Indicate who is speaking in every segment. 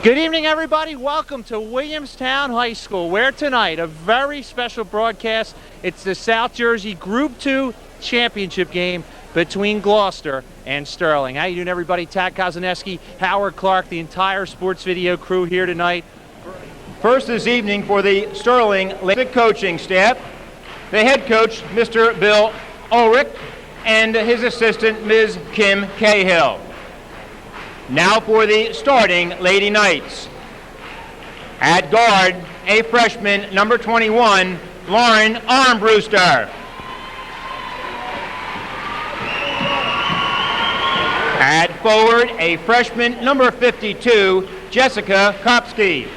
Speaker 1: Good evening, everybody. Welcome to Williamstown High School, where tonight, a very special broadcast. It's the South Jersey Group 2 championship game between Gloucester and Sterling. How you doing, everybody? Tad Kozaneski, Howard Clark, the entire sports video crew here tonight.
Speaker 2: First this evening for the Sterling coaching staff, the head coach, Mr. Bill Ulrich, and his assistant, Ms. Kim Cahill. Now for the starting Lady Knights. At guard, a freshman, number 21, Lauren Armbruster. At forward, a freshman, number 52, Jessica Kopsky.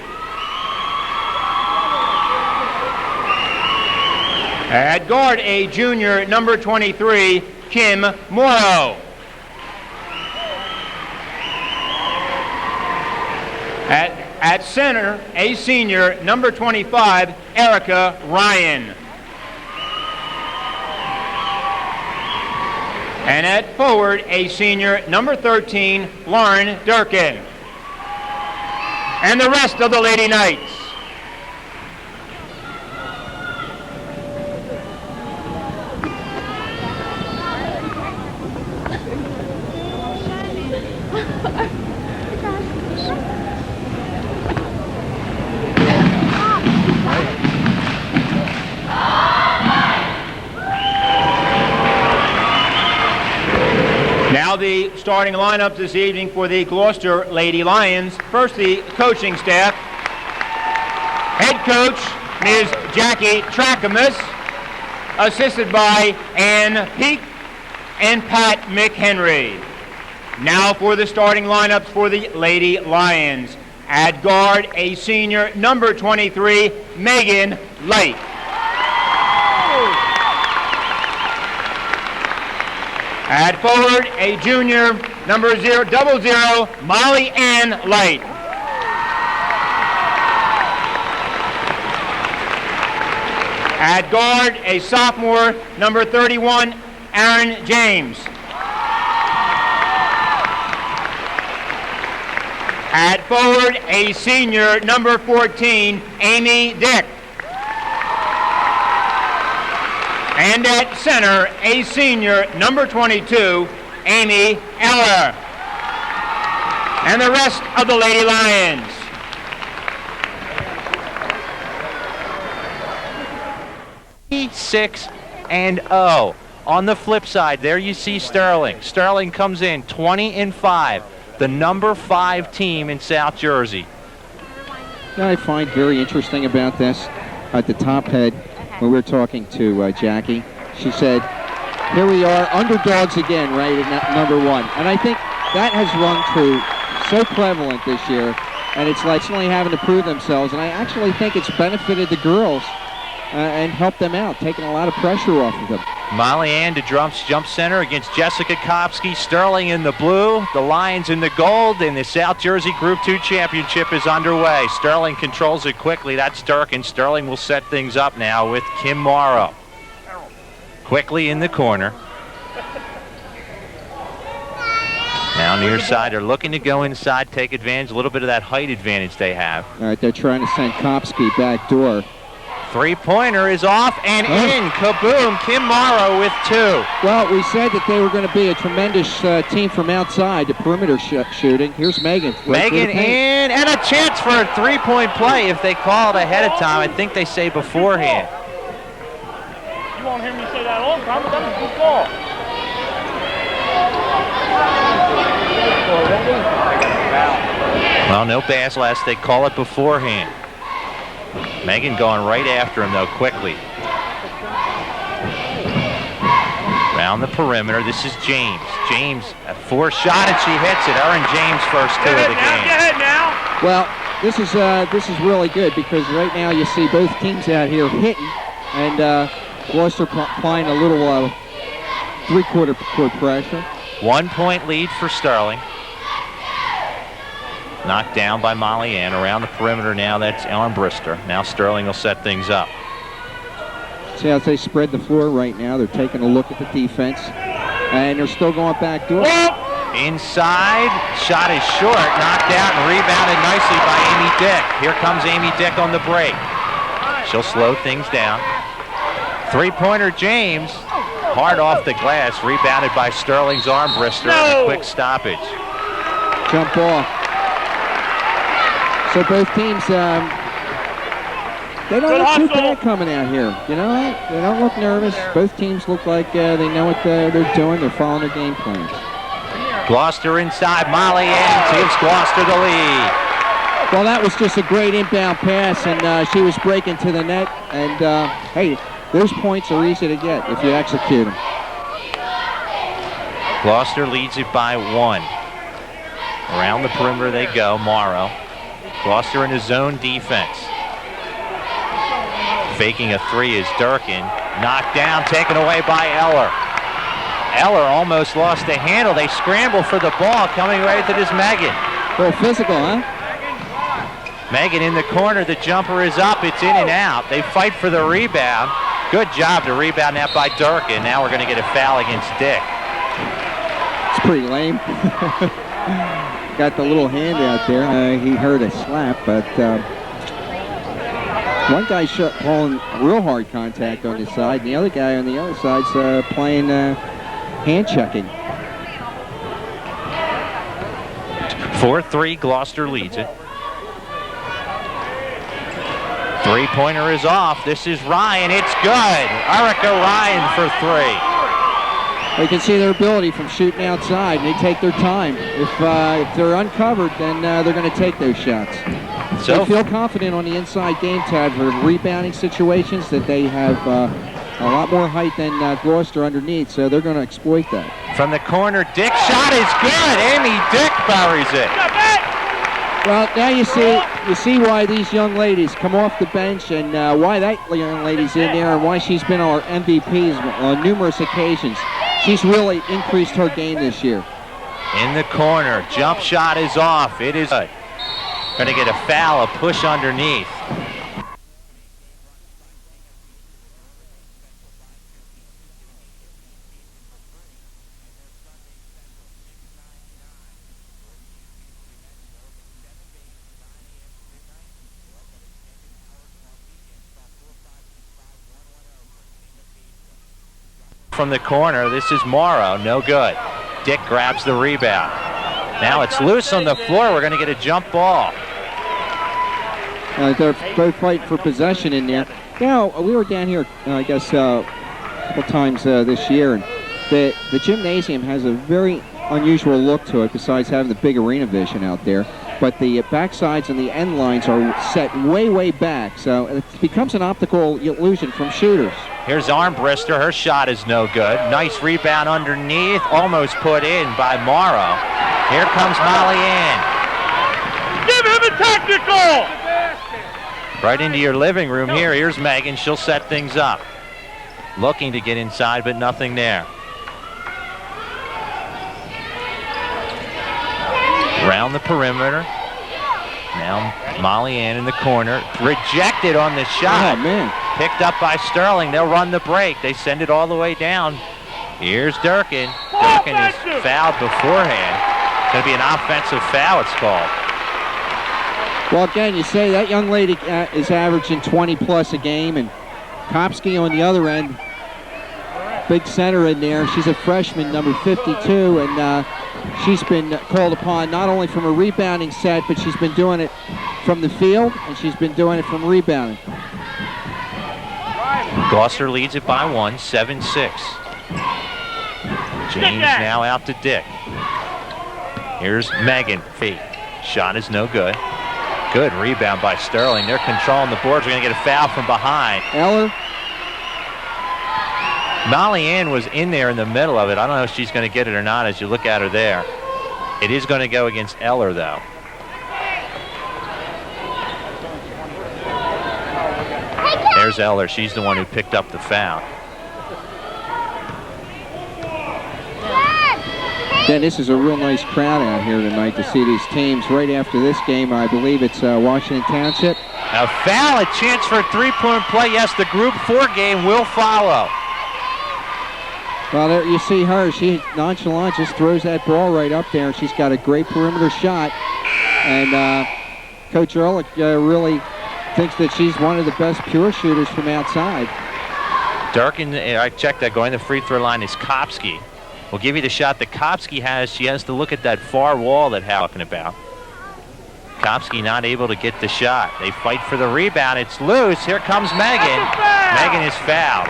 Speaker 2: At guard, a junior, number 23, Kim Morrow. At center, a senior, number 25, Erica Ryan. And at forward, a senior, number 13, Lauren Durkin. And the rest of the Lady Knights. Now the starting lineup this evening for the Gloucester Lady Lions. First, the coaching staff. Head coach, Ms. Jackie Trakamus, assisted by Ann Peak and Pat McHenry. Now for the starting lineups for the Lady Lions. At guard, a senior, number 23, Megan Light. At forward, a junior, number 00, Molly Ann Light. At guard, a sophomore, number 31, Aaron James. At forward, a senior, number 14, Amy Dick. And at center, a senior, number 22, Amy Eller. And the rest of the Lady Lions.
Speaker 1: Six and 0. On the flip side, there you see Sterling. Sterling comes in 20-5, the number 5 team in South Jersey.
Speaker 3: What I find very interesting about this, at the top head, when we were talking to Jackie, she said, here we are, underdogs again, right, at number 1. And I think that has rung true, so prevalent this year, and it's like suddenly having to prove themselves. And I actually think it's benefited the girls and helped them out, taking a lot of pressure off of them.
Speaker 1: Molly Ann to jump center against Jessica Kopsky. Sterling in the blue, the Lions in the gold, and the South Jersey Group 2 championship is underway. Sterling controls it quickly. That's Durkin. Sterling will set things up now with Kim Morrow. Quickly in the corner. Now near side, they're looking to go inside, take advantage, a little bit of that height advantage they have.
Speaker 3: All right, they're trying to send Kopsky back door.
Speaker 1: Three-pointer is off and in. Kaboom! Kim Morrow with 2.
Speaker 3: Well, we said that they were going to be a tremendous team from outside, the perimeter shooting. Here's Megan.
Speaker 1: Megan in, and a chance for a three-point play if they call it ahead of time. I think they say beforehand.
Speaker 4: You won't hear me say that all the time, but that's a good call.
Speaker 1: Well, no pass last. They call it beforehand. Megan going right after him, though, quickly. Around the perimeter, this is James. James, a 4-shot, and she hits it. Her and James first 2 of the game.
Speaker 4: Get ahead now.
Speaker 3: Well, this is really good because right now you see both teams out here hitting, and Gloucester applying a little three-quarter court pressure.
Speaker 1: 1-point lead for Sterling. Knocked down by Molly Ann. Around the perimeter now, that's Armbruster. Now Sterling will set things up.
Speaker 3: See how they spread the floor right now. They're taking a look at the defense. And they're still going back door.
Speaker 1: Inside, shot is short, knocked out and rebounded nicely Dick. Here comes Amy Dick on the break. She'll slow things down. Three-pointer James, hard off the glass, rebounded by Sterling's arm wrister and a quick stoppage.
Speaker 3: Jump ball. So both teams, they don't look too bad coming out here. You know, they don't look nervous. Both teams look like they know what they're doing. They're following their game plans.
Speaker 1: Gloucester inside. Molly in, gives Gloucester the lead.
Speaker 3: Well, that was just a great inbound pass, and she was breaking to the net. And, hey, those points are easy to get if you execute them.
Speaker 1: Gloucester leads it by 1. Around the perimeter they go, Morrow. Gloucester in his zone defense. Faking a 3 is Durkin. Knocked down, taken away by Eller. Eller almost lost the handle. They scramble for the ball. Coming right to this Megan.
Speaker 3: A little physical, huh?
Speaker 1: Megan in the corner. The jumper is up. It's in and out. They fight for the rebound. Good job to rebound that by Durkin. Now we're going to get a foul against Dick.
Speaker 3: It's pretty lame. Got the little hand out there. He heard a slap, but one guy's pulling real hard contact on his side, and the other guy on the other side's playing hand checking.
Speaker 1: 4-3, Gloucester leads it. Three-pointer is off. This is Ryan. It's good. Erica Ryan for 3.
Speaker 3: You can see their ability from shooting outside, and they take their time. If they're uncovered, then they're going to take those shots. So they feel confident on the inside game tab for rebounding situations that they have a lot more height than Gloucester underneath, so they're going to exploit that.
Speaker 1: From the corner, Dick shot is good. Amy Dick buries it.
Speaker 3: Well, now you see why these young ladies come off the bench, and why that young lady's in there, and why she's been our MVPs on numerous occasions. She's really increased her game this year.
Speaker 1: In the corner, jump shot is off. It is good. Going to get a foul, a push underneath. From the corner, this is Morrow, no good. Dick grabs the rebound. Now it's loose on the floor. We're going to get a jump ball.
Speaker 3: They're both fighting for possession in there. Now, we were down here, I guess, a couple times this year, and the gymnasium has a very unusual look to it, besides having the big arena vision out there. But the backsides and the end lines are set way, way back, so it becomes an optical illusion from shooters.
Speaker 1: Here's Armbrister. Her shot is no good. Nice rebound underneath. Almost put in by Morrow. Here comes Molly in.
Speaker 4: Give him a technical!
Speaker 1: Right into your living room here. Here's Megan. She'll set things up. Looking to get inside, but nothing there. Around the perimeter. Now Molly Ann in the corner. Rejected on the shot.
Speaker 3: Oh, man.
Speaker 1: Picked up by Sterling. They'll run the break. They send it all the way down. Here's Durkin. Durkin is fouled beforehand. It's going to be an offensive foul, it's called.
Speaker 3: Well, again, you say that young lady is averaging 20-plus a game, and Kopsky on the other end, big center in there. She's a freshman, number 52, and she's been called upon not only from a rebounding set, but she's been doing it from the field, and she's been doing it from rebounding.
Speaker 1: Gloucester leads it by 1, 7-6. James now out to Dick. Here's Megan. Feet. Shot is no good. Good rebound by Sterling. They're controlling the boards. We're going to get a foul from behind.
Speaker 3: Eller.
Speaker 1: Molly Ann was in there in the middle of it. I don't know if she's going to get it or not as you look at her there. It is going to go against Eller, though. There's Eller. She's the one who picked up the foul.
Speaker 3: Dan, this is a real nice crowd out here tonight to see these teams. Right after this game, I believe it's Washington Township.
Speaker 1: A foul, a chance for a three-point play. Yes, the Group 4 game will follow.
Speaker 3: Well, there you see her. She nonchalant just throws that ball right up there, and she's got a great perimeter shot. And Coach Ehrlich really thinks that she's one of the best pure shooters from outside.
Speaker 1: Durkin, I checked that, going to the free throw line is Kopsky. We'll give you the shot that Kopsky has. She has to look at that far wall that Hal's talking about. Kopsky not able to get the shot. They fight for the rebound. It's loose. Here comes Megan. Megan is fouled.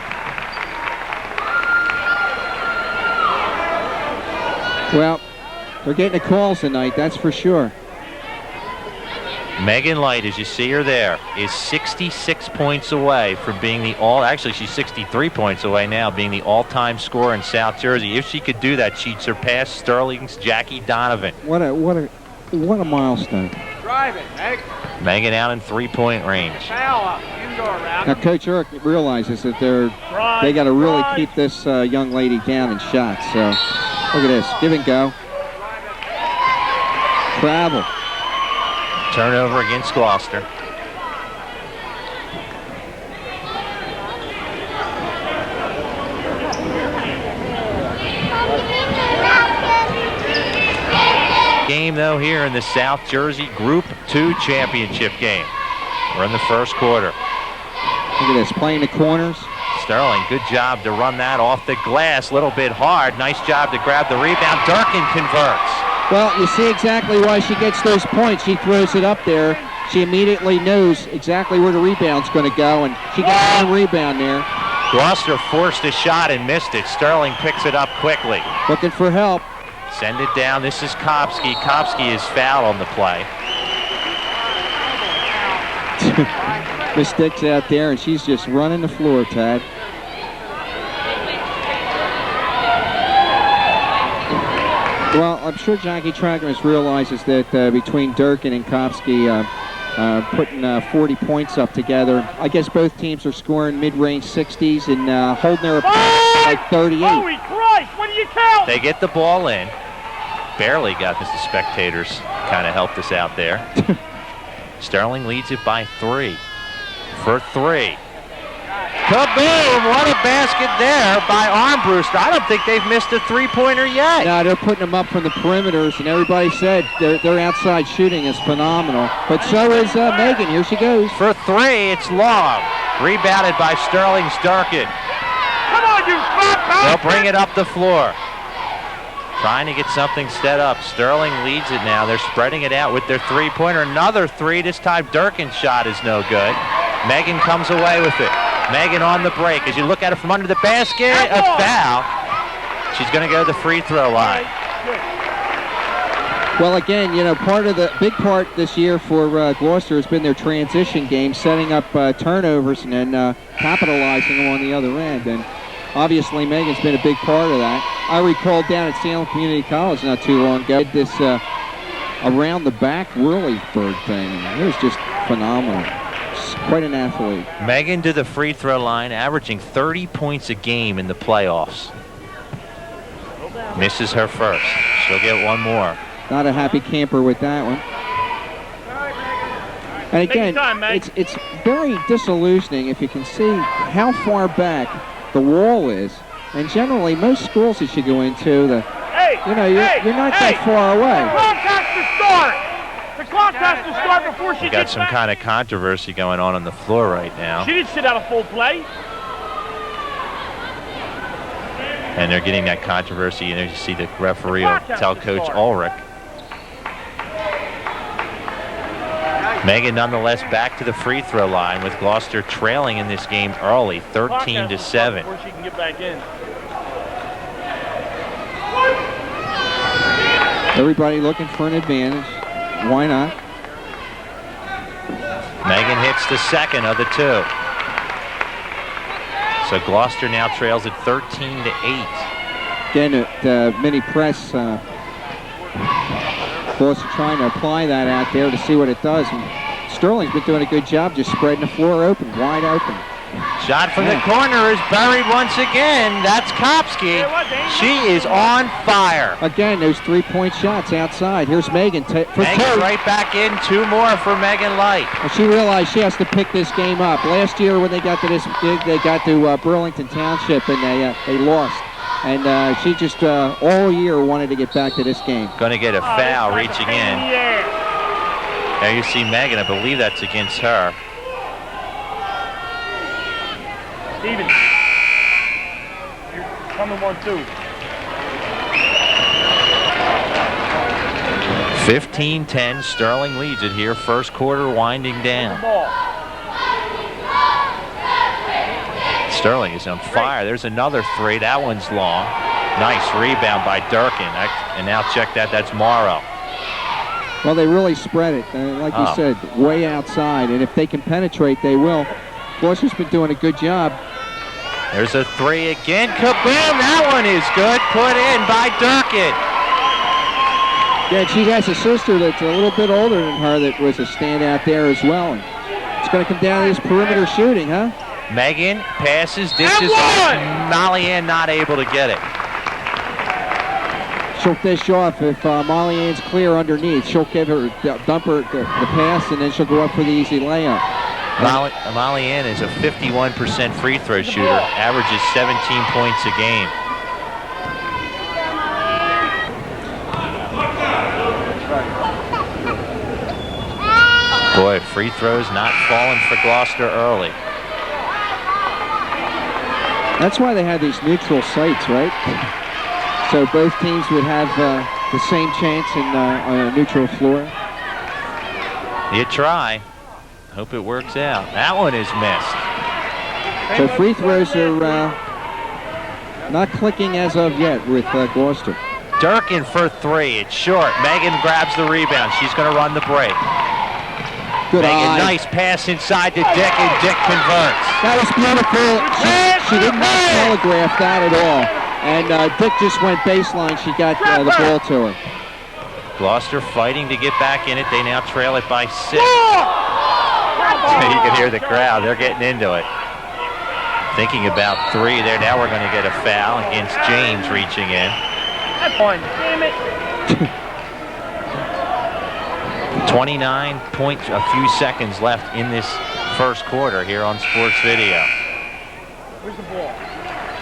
Speaker 3: Well, they're getting the calls tonight, that's for sure.
Speaker 1: Megan Light, as you see her there, is 66 points away from being actually she's 63 points away now, being the all-time scorer in South Jersey. If she could do that, she'd surpass Sterling's Jackie Donovan.
Speaker 3: What a milestone.
Speaker 4: Drive it, Meg.
Speaker 1: Megan out in three-point range.
Speaker 4: Foul up. Indoor round.
Speaker 3: Now, Coach Ehrlich realizes that they got to really keep this young lady down in shots. So, look at this. Give and go. Travel.
Speaker 1: Turnover against Gloucester. Game, though, here in the South Jersey Group 2 championship game. We're in the first quarter.
Speaker 3: Look at this, playing the corners.
Speaker 1: Sterling, good job to run that off the glass. Little bit hard. Nice job to grab the rebound. Durkin converts.
Speaker 3: Well, you see exactly why she gets those points. She throws it up there. She immediately knows exactly where the rebound's going to go, and she got one rebound there.
Speaker 1: Gloucester forced a shot and missed it. Sterling picks it up quickly.
Speaker 3: Looking for help.
Speaker 1: Send it down. This is Kopsky. Kopsky is fouled on the play.
Speaker 3: Mistakes out there, and she's just running the floor, Tad. Well, I'm sure Jackie Trackers realizes that between Durkin and Kopsky putting 40 points up together, I guess both teams are scoring mid-range 60s and holding their opponents like 38.
Speaker 4: Holy Christ, what do you count?
Speaker 1: They get the ball in. Barely got this. The spectators kind of helped us out there. Sterling leads it by 3. For 3. Kaboom! What a basket there by Armbruster. I don't think they've missed a three-pointer yet.
Speaker 3: No, they're putting them up from the perimeters, and everybody said their outside shooting is phenomenal. But so is Megan. Here she goes.
Speaker 1: For 3, it's long. Rebounded by Sterling's Durkin.
Speaker 4: Come on, you fat
Speaker 1: They'll bring it up the floor. Trying to get something set up. Sterling leads it now. They're spreading it out with their three-pointer. Another 3. This time Durkin's shot is no good. Megan comes away with it. Megan on the break. As you look at it from under the basket, a foul. She's going to go to the free throw line.
Speaker 3: Well, again, you know, big part this year for Gloucester has been their transition game, setting up turnovers and then capitalizing them on the other end. And obviously, Megan's been a big part of that. I recall down at Salem Community College not too long ago, did this around the back whirly-bird thing. It was just phenomenal. Quite an athlete.
Speaker 1: Megan to the free throw line, averaging 30 points a game in the playoffs. Misses her first. She'll get one more.
Speaker 3: Not a happy camper with that one. And again, it's very disillusioning if you can see how far back the wall is. And generally, most schools that you go into, you're not that far away.
Speaker 4: The clock has to start. The clock has to start before she
Speaker 1: We got
Speaker 4: gets
Speaker 1: some
Speaker 4: back.
Speaker 1: kind of controversy going on the floor right now.
Speaker 4: She didn't sit out a full play.
Speaker 1: And they're getting that controversy. And you see the referee will tell Coach Ulrich. Megan, nonetheless, back to the free throw line with Gloucester trailing in this game early, 13-7.
Speaker 4: Before she can get back in.
Speaker 3: Everybody looking for an advantage. Why not?
Speaker 1: Megan hits the second of the 2. So Gloucester now trails at 13-8.
Speaker 3: Again, at mini press, Gloucester trying to apply that out there to see what it does. And Sterling's been doing a good job just spreading the floor open, wide open.
Speaker 1: Shot from the corner is buried once again. That's Kopsky. She is on fire.
Speaker 3: Again, those three-point shots outside. Here's Megan for
Speaker 1: Megan
Speaker 3: 2.
Speaker 1: right back in. 2 more for Megan Light.
Speaker 3: And she realized she has to pick this game up. Last year when they got to Burlington Township and they lost. And she just all year wanted to get back to this game.
Speaker 1: Going to get a foul reaching in. There you see Megan. I believe that's against her.
Speaker 4: Steven. You're coming 1-2.
Speaker 1: 15-10. Sterling leads it here. First quarter winding down. Sterling is on fire. There's another three. That one's long. Nice rebound by Durkin. And now check that. That's Morrow.
Speaker 3: Well, they really spread it, like you said, way outside. And if they can penetrate, they will. Gloucester's been doing a good job.
Speaker 1: There's a three again. Kaboom! That one is good. Put in by Durkin.
Speaker 3: Yeah, she has a sister that's a little bit older than her that was a standout there as well. And it's going to come down to this perimeter shooting, huh?
Speaker 1: Megan passes, dishes off. Molly Ann not able to get it.
Speaker 3: She'll dish off if Molly Ann's clear underneath. She'll give her, dump her the pass, and then she'll go up for the easy layup.
Speaker 1: Molly Ann is a 51% free throw shooter, averages 17 points a game. Boy, free throws not falling for Gloucester early.
Speaker 3: That's why they had these neutral sites, right? So both teams would have the same chance on a neutral floor.
Speaker 1: You try. Hope it works out. That one is missed.
Speaker 3: So free throws are not clicking as of yet with Gloucester.
Speaker 1: Durkin for three. It's short. Megan grabs the rebound. She's going to run the break.
Speaker 3: Good
Speaker 1: Megan,
Speaker 3: eye.
Speaker 1: nice pass inside to Dick, and Dick converts.
Speaker 3: That was beautiful. She did not telegraph that at all. And Dick just went baseline. She got the ball to her.
Speaker 1: Gloucester fighting to get back in it. They now trail it by 6. You can hear the crowd. They're getting into it. Thinking about 3 there. Now we're going to get a foul against James reaching in.
Speaker 4: That's fine. Damn it.
Speaker 1: 29 points, a few seconds left in this first quarter here on Sports Video.
Speaker 4: Where's the ball?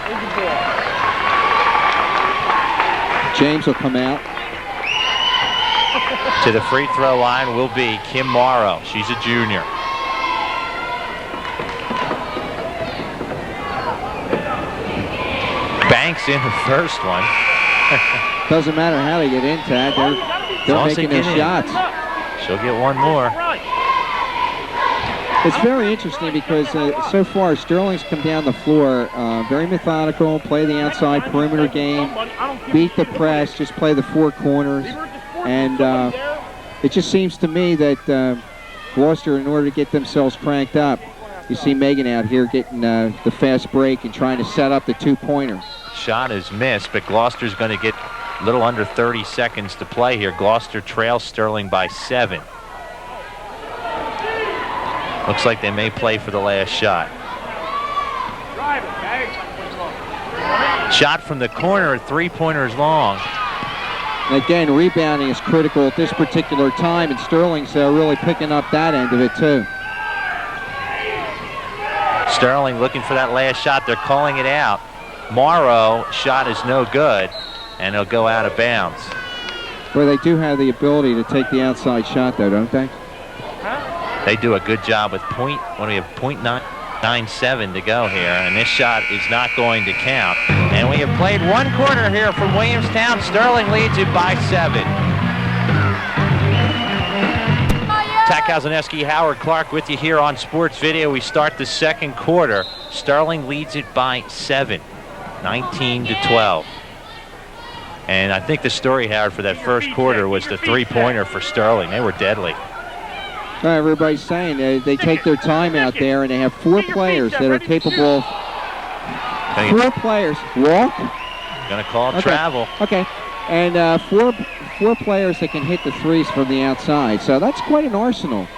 Speaker 4: Where's the ball?
Speaker 3: James will come out.
Speaker 1: To the free throw line will be Kim Morrow. She's a junior. Banks in the first one.
Speaker 3: Doesn't matter how they get into that. They're making their shots.
Speaker 1: She'll get one more.
Speaker 3: It's very interesting because so far Sterling's come down the floor very methodical, play the outside perimeter game, beat the press, just play the 4 corners. And it just seems to me that Gloucester, in order to get themselves cranked up, you see Megan out here getting the fast break and trying to set up the 2-pointer.
Speaker 1: Shot is missed, but Gloucester's going to get a little under 30 seconds to play here. Gloucester trails Sterling by 7. Looks like they may play for the last shot. Shot from the corner, 3-pointers long.
Speaker 3: And again, rebounding is critical at this particular time, and Sterling's really picking up that end of it too.
Speaker 1: Sterling looking for that last shot. They're calling it out. Morrow shot is no good, and he'll go out of bounds.
Speaker 3: Well, they do have the ability to take the outside shot, though, don't they?
Speaker 1: They do a good job with we have .997 to go here, and this shot is not going to count. And we have played 1 quarter here from Williamstown. Sterling leads it by 7. Tack Kazaneski, Howard Clark with you here on Sports Video. We start the second quarter. Sterling leads it by 7, 19-12. And I think the story, Howard, for that first quarter was the 3-pointer for Sterling. They were deadly.
Speaker 3: Everybody's saying they take their time out there, and they have 4 players that are capable of 4 players. Walk?
Speaker 1: Going to call it travel.
Speaker 3: Okay. And 4 players that can hit the threes from the outside. So that's quite an arsenal.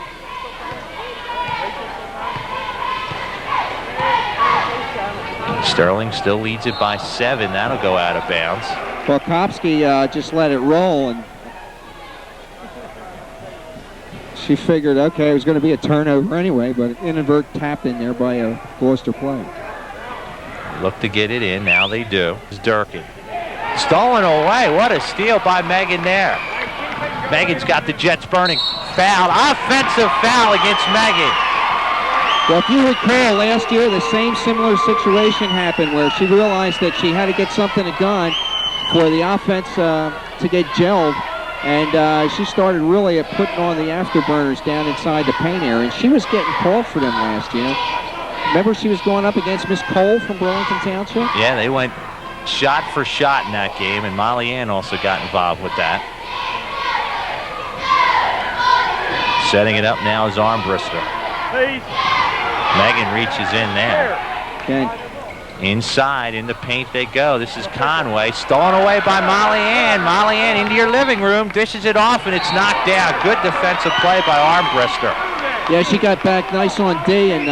Speaker 1: Sterling still leads it by 7. That'll go out of bounds.
Speaker 3: Well, Kopsky just let it roll, and she figured, okay, it was going to be a turnover anyway, but an inadvertent tap in there by a Gloucester player.
Speaker 1: Look to get it in. Now they do. It's Durkin. Stolen away. What a steal by Megan there. Megan's got the Jets burning. Foul, offensive foul against Megan.
Speaker 3: Well, if you recall, last year the same similar situation happened where she realized that she had to get something going for the offense to get gelled, and she started really putting on the afterburners down inside the paint area, and she was getting called for them last year. Remember, she was going up against Miss Cole from Burlington Township?
Speaker 1: Yeah, they went shot for shot in that game, and Molly Ann also got involved with that. Setting it up now is Armbruster. Megan reaches in there.
Speaker 3: Okay.
Speaker 1: Inside, in the paint they go. This is Conway, stolen away by Molly Ann. Molly Ann into your living room, dishes it off, and it's knocked down. Good defensive play by Armbruster.
Speaker 3: Yeah, she got back nice on D, and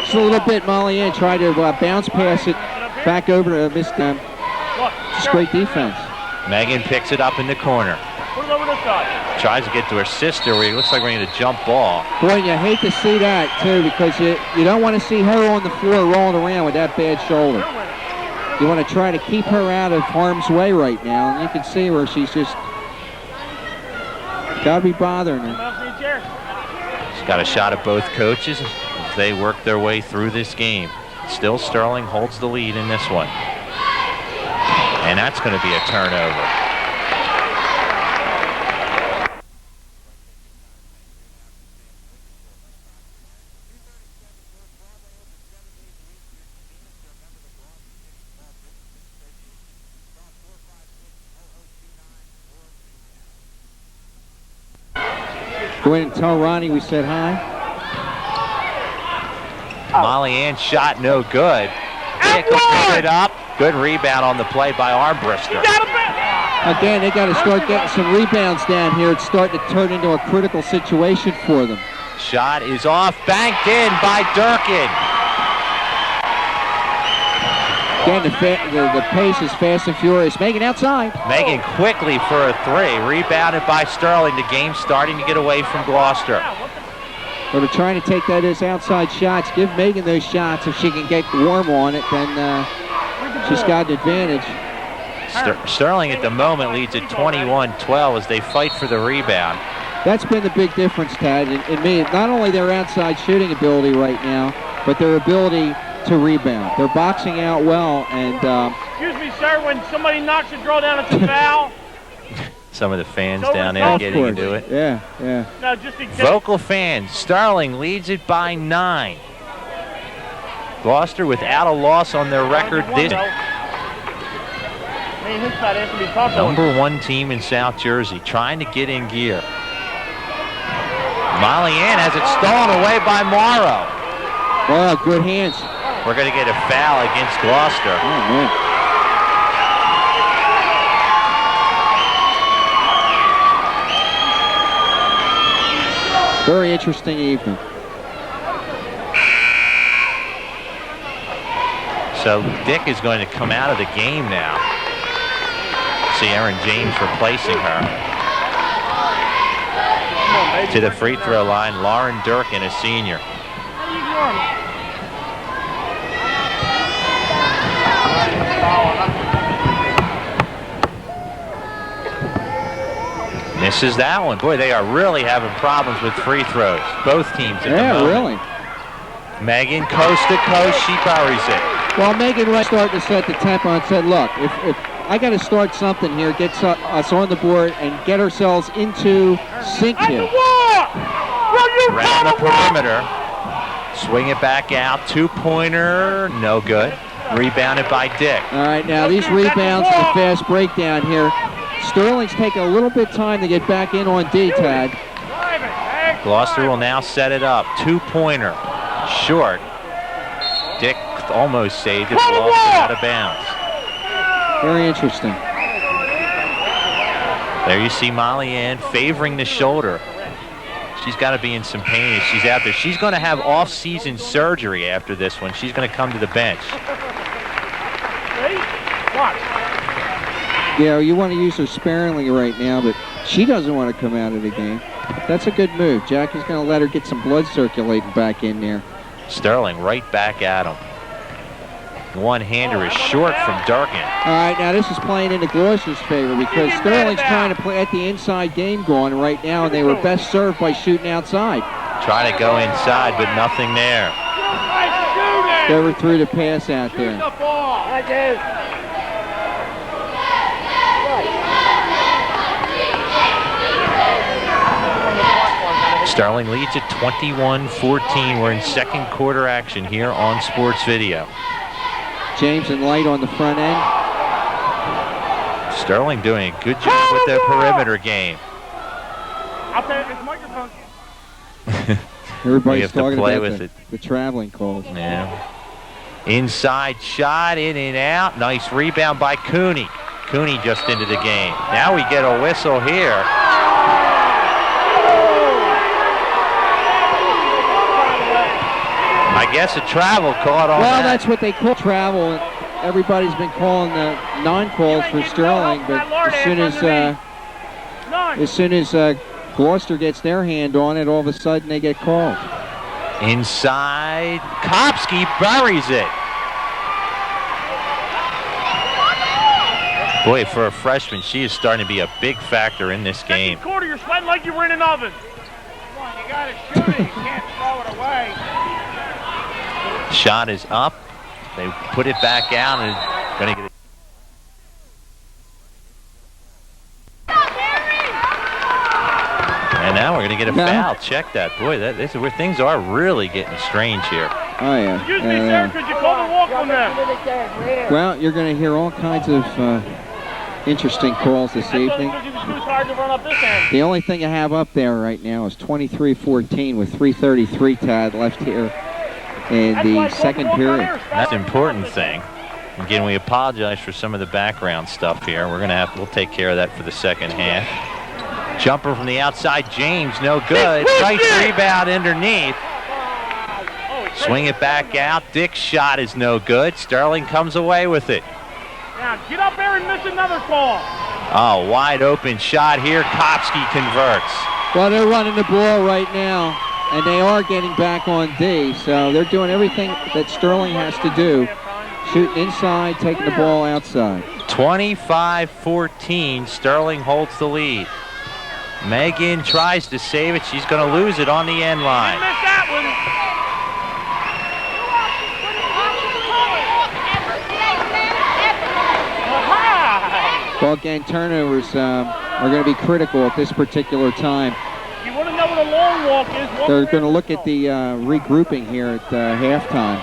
Speaker 3: just a little bit Molly Ann tried to bounce pass it back over to Miss Just great defense.
Speaker 1: Megan picks it up in the corner.
Speaker 4: Put it over this side.
Speaker 1: Tries to get to her sister where it looks like we're going to jump ball.
Speaker 3: Boy, you hate to see that, too, because you don't want to see her on the floor rolling around with that bad shoulder. You want to try to keep her out of harm's way right now, and you can see where she's just got to be bothering her.
Speaker 1: She's got a shot at both coaches as they work their way through this game. Still Sterling holds the lead in this one. And that's going to be a turnover.
Speaker 3: Go ahead and tell Ronnie we said hi.
Speaker 1: Molly Ann shot no good. Dick will pick it up. Good rebound on the play by Armbruster.
Speaker 3: Again, they got to start getting some rebounds down here. It's starting to turn into a critical situation for them.
Speaker 1: Shot is off, banked in by Durkin.
Speaker 3: Again, the pace is fast and furious. Megan outside.
Speaker 1: Megan quickly for a three. Rebounded by Sterling. The game starting to get away from Gloucester.
Speaker 3: But they're trying to take those outside shots. Give Megan those shots. If she can get warm on it, then she's got an advantage.
Speaker 1: Sterling at the moment leads at 21-12 as they fight for the rebound.
Speaker 3: That's been the big difference, Tad, in me. Not only their outside shooting ability right now, but their ability to rebound. They're boxing out well, and
Speaker 4: excuse me, sir, when somebody knocks a draw down, it's a foul.
Speaker 1: Some of the fans down there getting into it.
Speaker 3: Yeah, yeah.
Speaker 4: No, just in case.
Speaker 1: Vocal fans. Sterling leads it by 9. Gloucester without a loss on their record this number 1 team in South Jersey, trying to get in gear. Molly Ann has it stolen away by Morrow.
Speaker 3: Wow, good hands.
Speaker 1: We're going to get a foul against Gloucester.
Speaker 3: Oh, man. Very interesting evening.
Speaker 1: So Dick is going to come out of the game now. See Erin James replacing her. To the free throw line, Lauren Durkin, a senior. Misses that one. Boy, they are really having problems with free throws. Both teams at the moment.
Speaker 3: Really.
Speaker 1: Megan, coast to coast, she buries it.
Speaker 3: Well, Megan was starting to set the tempo and said, look, if I got to start something here, get us on the board and get ourselves into sync here.
Speaker 1: Around the perimeter. Swing it back out. 2-pointer, no good. Rebounded by Dick.
Speaker 3: All right, now these rebounds and the fast breakdown here. Sterling's taking a little bit of time to get back in on D, Tad.
Speaker 1: Gloucester will now set it up. 2-pointer. Short. Dick almost saved it. Lost it out of bounds.
Speaker 3: Very interesting.
Speaker 1: There you see Molly Ann favoring the shoulder. She's got to be in some pain if she's out there. She's going to have off-season surgery after this one. She's going to come to the bench.
Speaker 3: Yeah, you want to use her sparingly right now, but she doesn't want to come out of the game. That's a good move. Jackie's going to let her get some blood circulating back in there.
Speaker 1: Sterling right back at him. one-hander is short from Durkin.
Speaker 3: All right, now this is playing into Gloucester's favor because Sterling's trying to play at the inside game going right now, and they were best served by shooting outside.
Speaker 1: Trying to go inside, but nothing there.
Speaker 3: Never threw the pass out there.
Speaker 1: Sterling leads at 21-14. We're in second quarter action here on Sports Video.
Speaker 3: James and Light on the front end.
Speaker 1: Sterling doing a good job with their perimeter game.
Speaker 4: I'll tell you, this microphone.
Speaker 3: Everybody's talking
Speaker 1: play
Speaker 3: about
Speaker 1: with
Speaker 3: the traveling calls.
Speaker 1: Yeah. Inside shot, in and out. Nice rebound by Cooney. Cooney just into the game. Now we get a whistle here. I guess a travel caught on
Speaker 3: Well,
Speaker 1: that.
Speaker 3: that's what they call travel. And everybody's been calling the non-calls for Sterling, but as soon as Gloucester gets their hand on it, all of a sudden they get called.
Speaker 1: Inside, Kopsky buries it. Boy, for a freshman, she is starting to be a big factor in this game.
Speaker 4: Second quarter, you're sweating like you were in an oven. Come on, you gotta shoot it. You can't throw it away.
Speaker 1: Shot is up. They put it back out and going to get it. And now we're going to get a foul. Check that. Boy, this is where things are really getting strange here.
Speaker 3: Oh, yeah.
Speaker 4: Excuse me, sir, could you call the walk on them?
Speaker 3: Well, you're going to hear all kinds of interesting calls this evening. The only thing I have up there right now is 23-14 with 3:33 tad left here in the second period.
Speaker 1: That's an important thing. Again, we apologize for some of the background stuff here. We'll take care of that for the second half. Jumper from the outside, James, no good. Nice rebound underneath. Swing it back out. Dick's shot is no good. Sterling comes away with it.
Speaker 4: Now get up there and miss another call.
Speaker 1: Oh, wide open shot here. Kopsky converts.
Speaker 3: Well, they're running the ball right now, and they are getting back on D, so they're doing everything that Sterling has to do. Shooting inside, taking the ball outside.
Speaker 1: 25-14, Sterling holds the lead. Megan tries to save it. She's going to lose it on the end line.
Speaker 4: You missed that one.
Speaker 3: Well, again, turnovers are going to be critical at this particular time.
Speaker 4: You want to know what a long walk is?
Speaker 3: They're going to look at the regrouping here at halftime.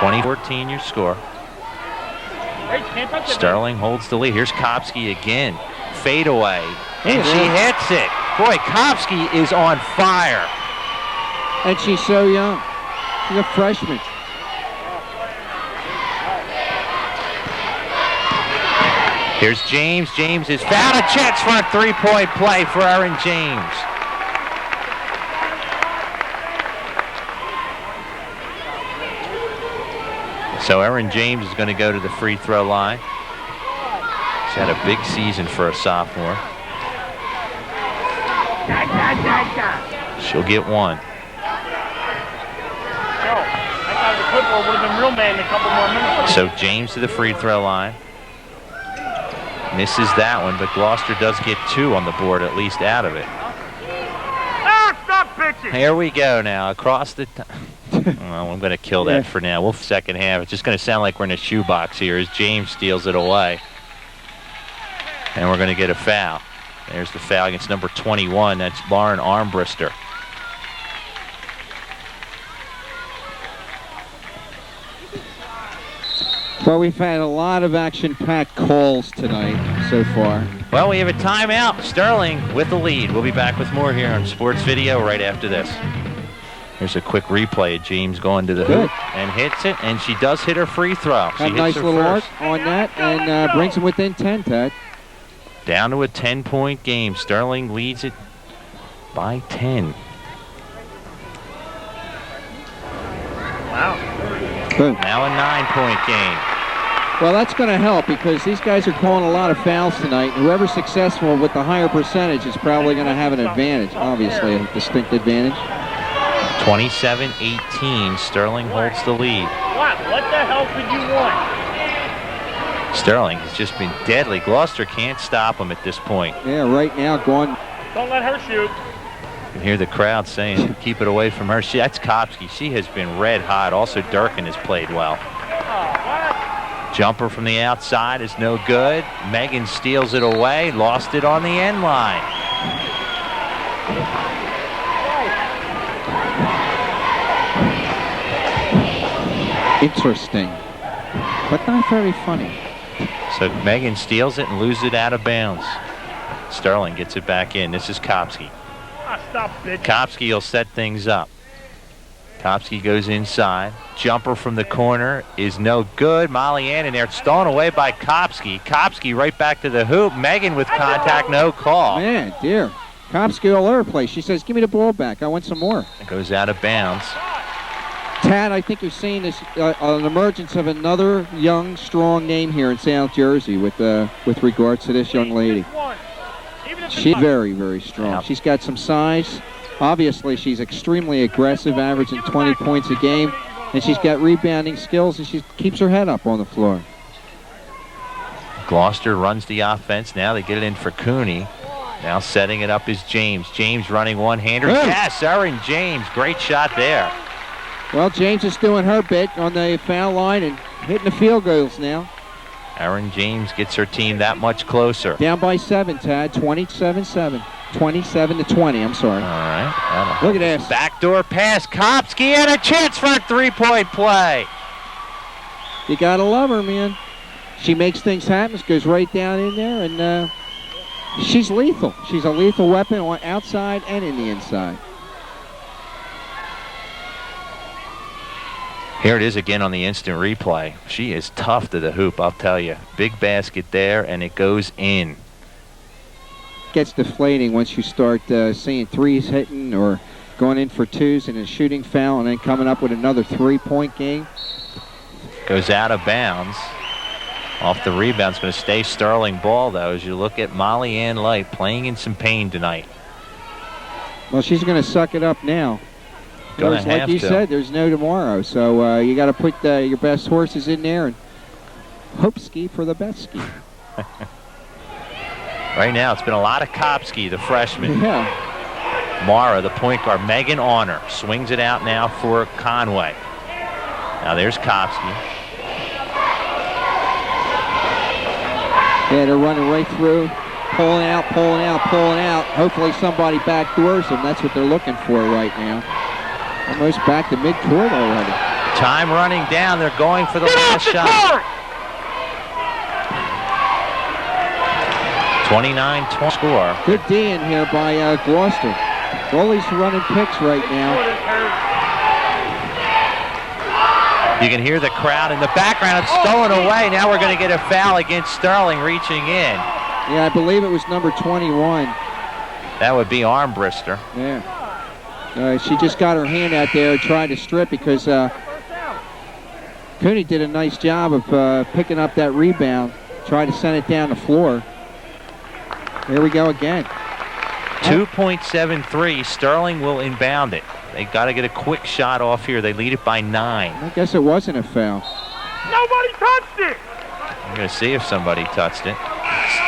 Speaker 1: 20-14 your score. Sterling holds the lead. Here's Kopsky again. Fade away. And she hits it. Boy, Kopsky is on fire.
Speaker 3: And she's so young. She's a freshman.
Speaker 1: Here's James. James has found a chance for a three-point play for Erin James. So Erin James is going to go to the free throw line. She's had a big season for a sophomore. She'll get one. So James to the free throw line. Misses that one, but Gloucester does get two on the board, at least out of it.
Speaker 4: Stop pitching.
Speaker 1: Here we go now, across the... Well, I'm going to kill that for now. We'll second half. It's just going to sound like we're in a shoebox here as James steals it away. And we're going to get a foul. There's the foul against number 21. That's Lauren Armbrister.
Speaker 3: Well, we've had a lot of action-packed calls tonight so far.
Speaker 1: Well, we have a timeout. Sterling with the lead. We'll be back with more here on Sports Video right after this. Here's a quick replay of James going to the hoop and hits it, and she does hit her free throw. She
Speaker 3: Had a nice
Speaker 1: hits her
Speaker 3: little
Speaker 1: first.
Speaker 3: arc on that and brings them within 10, Ted.
Speaker 1: Down to a 10-point game. Sterling leads it by 10.
Speaker 4: Wow.
Speaker 3: Boom.
Speaker 1: Now a 9-point game.
Speaker 3: Well, that's going to help because these guys are calling a lot of fouls tonight. Whoever's successful with the higher percentage is probably going to have an advantage, obviously, a distinct advantage.
Speaker 1: 27-18. Sterling holds the lead.
Speaker 4: What the hell could you want?
Speaker 1: Sterling has just been deadly. Gloucester can't stop him at this point.
Speaker 3: Yeah, right now going.
Speaker 4: Don't let her shoot.
Speaker 1: You can hear the crowd saying, keep it away from her. That's Kopsky. She has been red hot. Also, Durkin has played well. Jumper from the outside is no good. Megan steals it away. Lost it on the end line.
Speaker 3: Interesting, but not very funny.
Speaker 1: So Megan steals it and loses it out of bounds. Sterling gets it back in. This is Kopsky.
Speaker 4: Stop, bitch.
Speaker 1: Kopsky will set things up. Kopsky goes inside. Jumper from the corner is no good. Molly Ann in there. Stolen away by Kopsky. Kopsky right back to the hoop. Megan with contact, no call.
Speaker 3: Man, dear. Kopsky all over the place. She says, give me the ball back. I want some more.
Speaker 1: It goes out of bounds.
Speaker 3: Tad, I think you're seeing this, an emergence of another young, strong name here in South Jersey with regards to this young lady. She's very, very strong.
Speaker 1: Yep.
Speaker 3: She's got some size. Obviously, she's extremely aggressive, averaging 20 points a game. And she's got rebounding skills, and she keeps her head up on the floor.
Speaker 1: Gloucester runs the offense. Now they get it in for Cooney. Now setting it up is James. James running one-hander.
Speaker 3: Hey.
Speaker 1: Yes, Erin James. Great shot there.
Speaker 3: Well, James is doing her bit on the foul line and hitting the field goals now.
Speaker 1: Erin James gets her team that much closer.
Speaker 3: Down by 7, Tad. 27-7. 27-20, I'm sorry.
Speaker 1: All right.
Speaker 3: Look at this.
Speaker 1: Backdoor pass. Kopsky and a chance for a three-point play.
Speaker 3: You got to love her, man. She makes things happen. Goes right down in there, and she's lethal. She's a lethal weapon on outside and in the inside.
Speaker 1: Here it is again on the instant replay. She is tough to the hoop, I'll tell you. Big basket there, and it goes in.
Speaker 3: Gets deflating once you start seeing threes hitting or going in for twos and a shooting foul and then coming up with another three-point game.
Speaker 1: Goes out of bounds. Off the rebound. It's going to stay Sterling ball, though, as you look at Molly Ann Light playing in some pain tonight.
Speaker 3: Well, she's going to suck it up now. Like you said, there's no tomorrow. So you got to put your best horses in there and hope ski for the best ski.
Speaker 1: Right now, it's been a lot of Kopsky, the freshman.
Speaker 3: Yeah.
Speaker 1: Mara, the point guard. Megan Honor swings it out now for Conway. Now there's Kopsky.
Speaker 3: Yeah, they're running right through, pulling out. Hopefully somebody backdoors them. That's what they're looking for right now. Almost back to midcourt already.
Speaker 1: Time running down. They're going for the last shot. 29-20 score.
Speaker 3: Good D in here by Gloucester. Goalie's running picks right now.
Speaker 1: You can hear the crowd in the background. It's stolen away. Now we're going to get a foul against Sterling reaching in.
Speaker 3: Yeah, I believe it was number 21.
Speaker 1: That would be Armbrister.
Speaker 3: Yeah. She just got her hand out there and tried to strip because Cooney did a nice job of picking up that rebound, trying to send it down the floor. Here we go again.
Speaker 1: 2.73. Sterling will inbound it. They got to get a quick shot off here. They lead it by 9.
Speaker 3: I guess it wasn't a foul.
Speaker 4: Nobody touched it.
Speaker 1: I'm going to see if somebody touched it.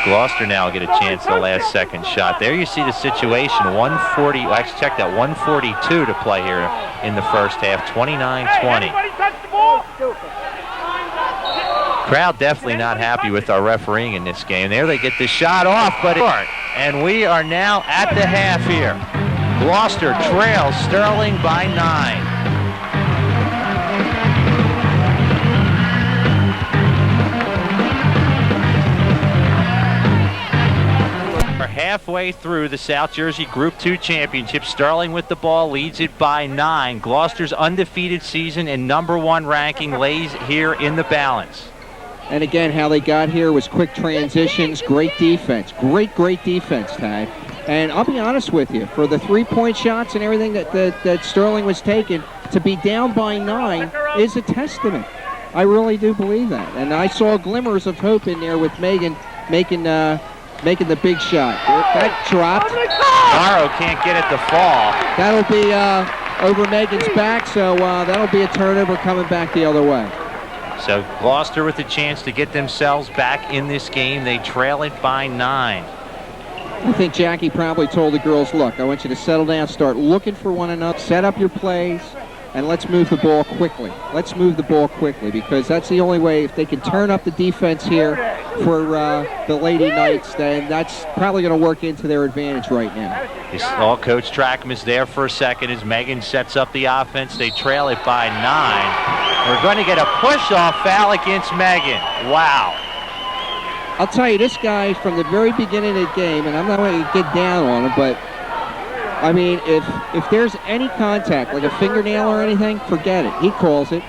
Speaker 1: Gloucester now will get a chance at the last second shot. There you see the situation. 140. Actually, check that. 142 to play here in the first half. 29-20.
Speaker 4: Anybody touch the ball?
Speaker 1: Crowd definitely not happy with our refereeing in this game. There they get the shot off, but and we are now at the half here. Gloucester trails Sterling by 9. We're halfway through the South Jersey Group 2 Championship. Sterling with the ball leads it by 9. Gloucester's undefeated season and #1 ranking lays here in the balance.
Speaker 3: And again, how they got here was quick transitions, great defense. Great defense, Ty. And I'll be honest with you, for the three-point shots and everything that Sterling was taking, to be down by 9 is a testament. I really do believe that. And I saw glimmers of hope in there with Megan making the big shot. That dropped.
Speaker 1: Morrow can't get it to fall.
Speaker 3: That'll be over Megan's back, so that'll be a turnover coming back the other way.
Speaker 1: So Gloucester with a chance to get themselves back in this game. They trail it by 9.
Speaker 3: I think Jackie probably told the girls, look, I want you to settle down, start looking for one another, set up your plays, and let's move the ball quickly. Let's move the ball quickly, because that's the only way. If they can turn up the defense here for the Lady Knights, then that's probably going to work into their advantage right now.
Speaker 1: Coach Trackham is there for a second as Megan sets up the offense. They trail it by 9. We're going to get a push-off foul against Megan. Wow.
Speaker 3: I'll tell you, this guy from the very beginning of the game, and I'm not going to get down on him, but I mean, if there's any contact, like a fingernail or anything, forget it. He calls it.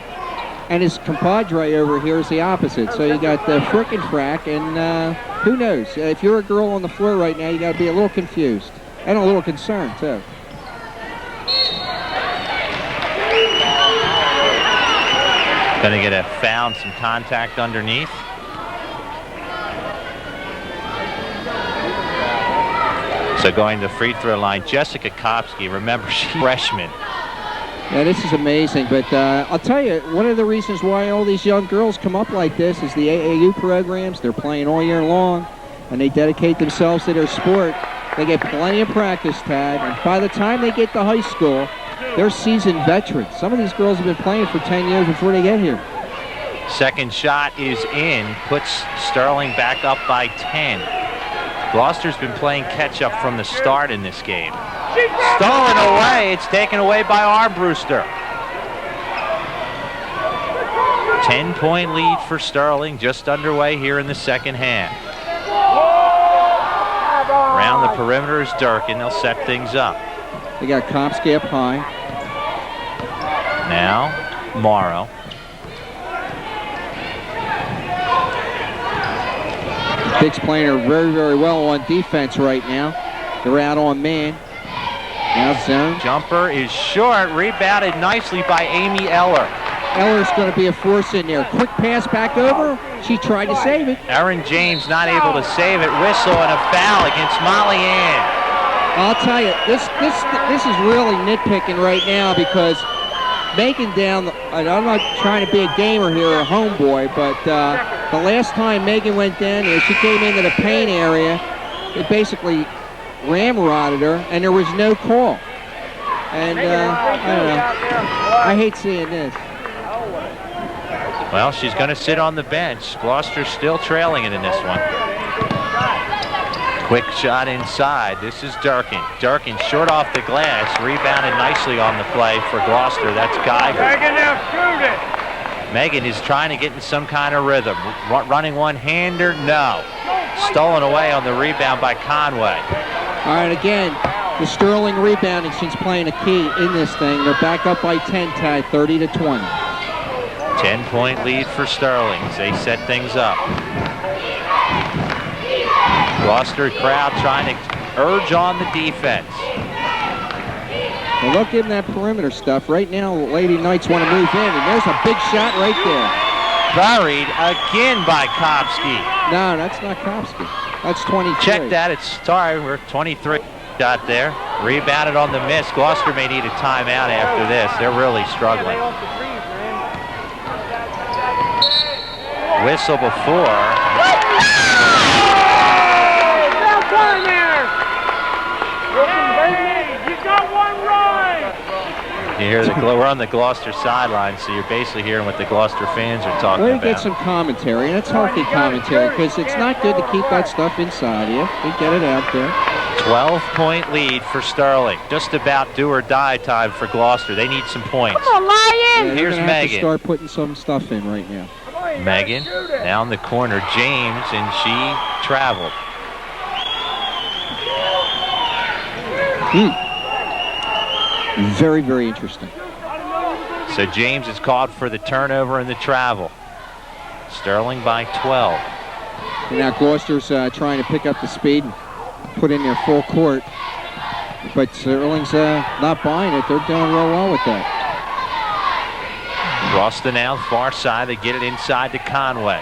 Speaker 3: And his compadre over here is the opposite. So you got the frickin' frack, and who knows? If you're a girl on the floor right now, you got to be a little confused and a little concerned too.
Speaker 1: Going to get a foul, some contact underneath. So going to the free throw line, Jessica Kopsky. Remember, she's a freshman.
Speaker 3: Yeah, this is amazing. But I'll tell you, one of the reasons why all these young girls come up like this is the AAU programs. They're playing all year long, and they dedicate themselves to their sport. They get plenty of practice time, and by the time they get to high school, they're seasoned veterans. Some of these girls have been playing for 10 years before they get here.
Speaker 1: Second shot is in, puts Sterling back up by 10. Gloucester's been playing catch-up from the start in this game. Stolen away. It's taken away by Armbruster. 10-point lead for Sterling, just underway here in the second half. Around the perimeter is Durkin. They'll set things up.
Speaker 3: They got Kopsky up high.
Speaker 1: Now, Morrow.
Speaker 3: Bigs playing her very, very well on defense right now. They're out on man. Now zone.
Speaker 1: Jumper is short. Rebounded nicely by Amy Eller.
Speaker 3: Eller's going to be a force in there. Quick pass back over. She tried to save it.
Speaker 1: Erin James not able to save it. Whistle and a foul against Molly Ann.
Speaker 3: I'll tell you, this is really nitpicking right now because Megan down, and I'm not trying to be a gamer here or a homeboy, but the last time Megan went down there, she came into the paint area. It basically ramrodded her, and there was no call. And I don't know. I hate seeing this.
Speaker 1: Well, she's going to sit on the bench. Gloucester's still trailing it in this one. Quick shot inside. This is Durkin. Durkin short off the glass. Rebounded nicely on the play for Gloucester. That's Geiger.
Speaker 4: Megan, now shoot it.
Speaker 1: Megan is trying to get in some kind of rhythm. Running one-hander? No. Stolen away on the rebound by Conway.
Speaker 3: All right, again, the Sterling rebounding, she's playing a key in this thing. They're back up by 10, tied 30-20.
Speaker 1: 10-point lead for Sterling as they set things up. Gloucester crowd trying to urge on the defense.
Speaker 3: Well, look in that perimeter stuff. Right now, Lady Knights want to move in, and there's a big shot right there.
Speaker 1: Buried again by Kopsky.
Speaker 3: No, that's not Kopsky. That's 23.
Speaker 1: Check that. It's sorry, we're 23 shot there. Rebounded on the miss. Gloucester may need a timeout after this. They're really struggling. Whistle before. You hear we're on the Gloucester sideline, so you're basically hearing what the Gloucester fans are talking
Speaker 3: about.
Speaker 1: Well,
Speaker 3: you get some commentary, and it's healthy commentary, because it's not good to keep that stuff inside you. You get it out there.
Speaker 1: 12-point lead for Sterling. Just about do or die time for Gloucester. They need some points.
Speaker 4: Come on, Lion!
Speaker 3: Yeah,
Speaker 1: here's
Speaker 3: Megan. Have to
Speaker 1: Megan.
Speaker 3: start putting some stuff in right now.
Speaker 1: Megan down the corner. James, and she traveled.
Speaker 3: Very, very interesting.
Speaker 1: So James is called for the turnover and the travel. Sterling by 12.
Speaker 3: And now Gloucester's trying to pick up the speed and put in their full court. But Sterling's not buying it. They're doing real well with that.
Speaker 1: Gloucester now far side. They get it inside to Conway.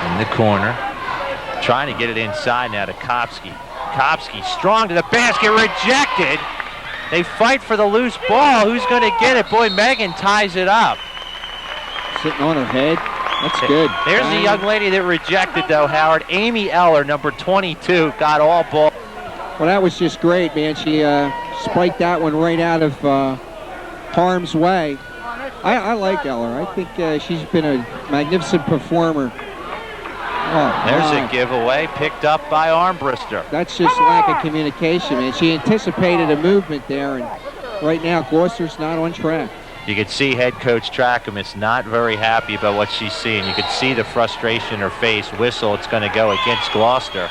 Speaker 1: In the corner. Trying to get it inside now to Kopsky. Kopsky strong to the basket, rejected. They fight for the loose ball. Who's going to get it? Boy, Megan ties it up.
Speaker 3: Sitting on her head. That's good.
Speaker 1: There's the young lady that rejected, though, Howard. Amy Eller, number 22, got all ball.
Speaker 3: Well, that was just great, man. She spiked that one right out of harm's way. I like Eller. I think she's been a magnificent performer. Oh,
Speaker 1: there's a giveaway picked up by Armbruster.
Speaker 3: That's just lack of communication, man. She anticipated a movement there, and right now Gloucester's not on track.
Speaker 1: You could see head coach Trackham is not very happy about what she's seeing. You could see the frustration in her face. Whistle, it's going to go against Gloucester.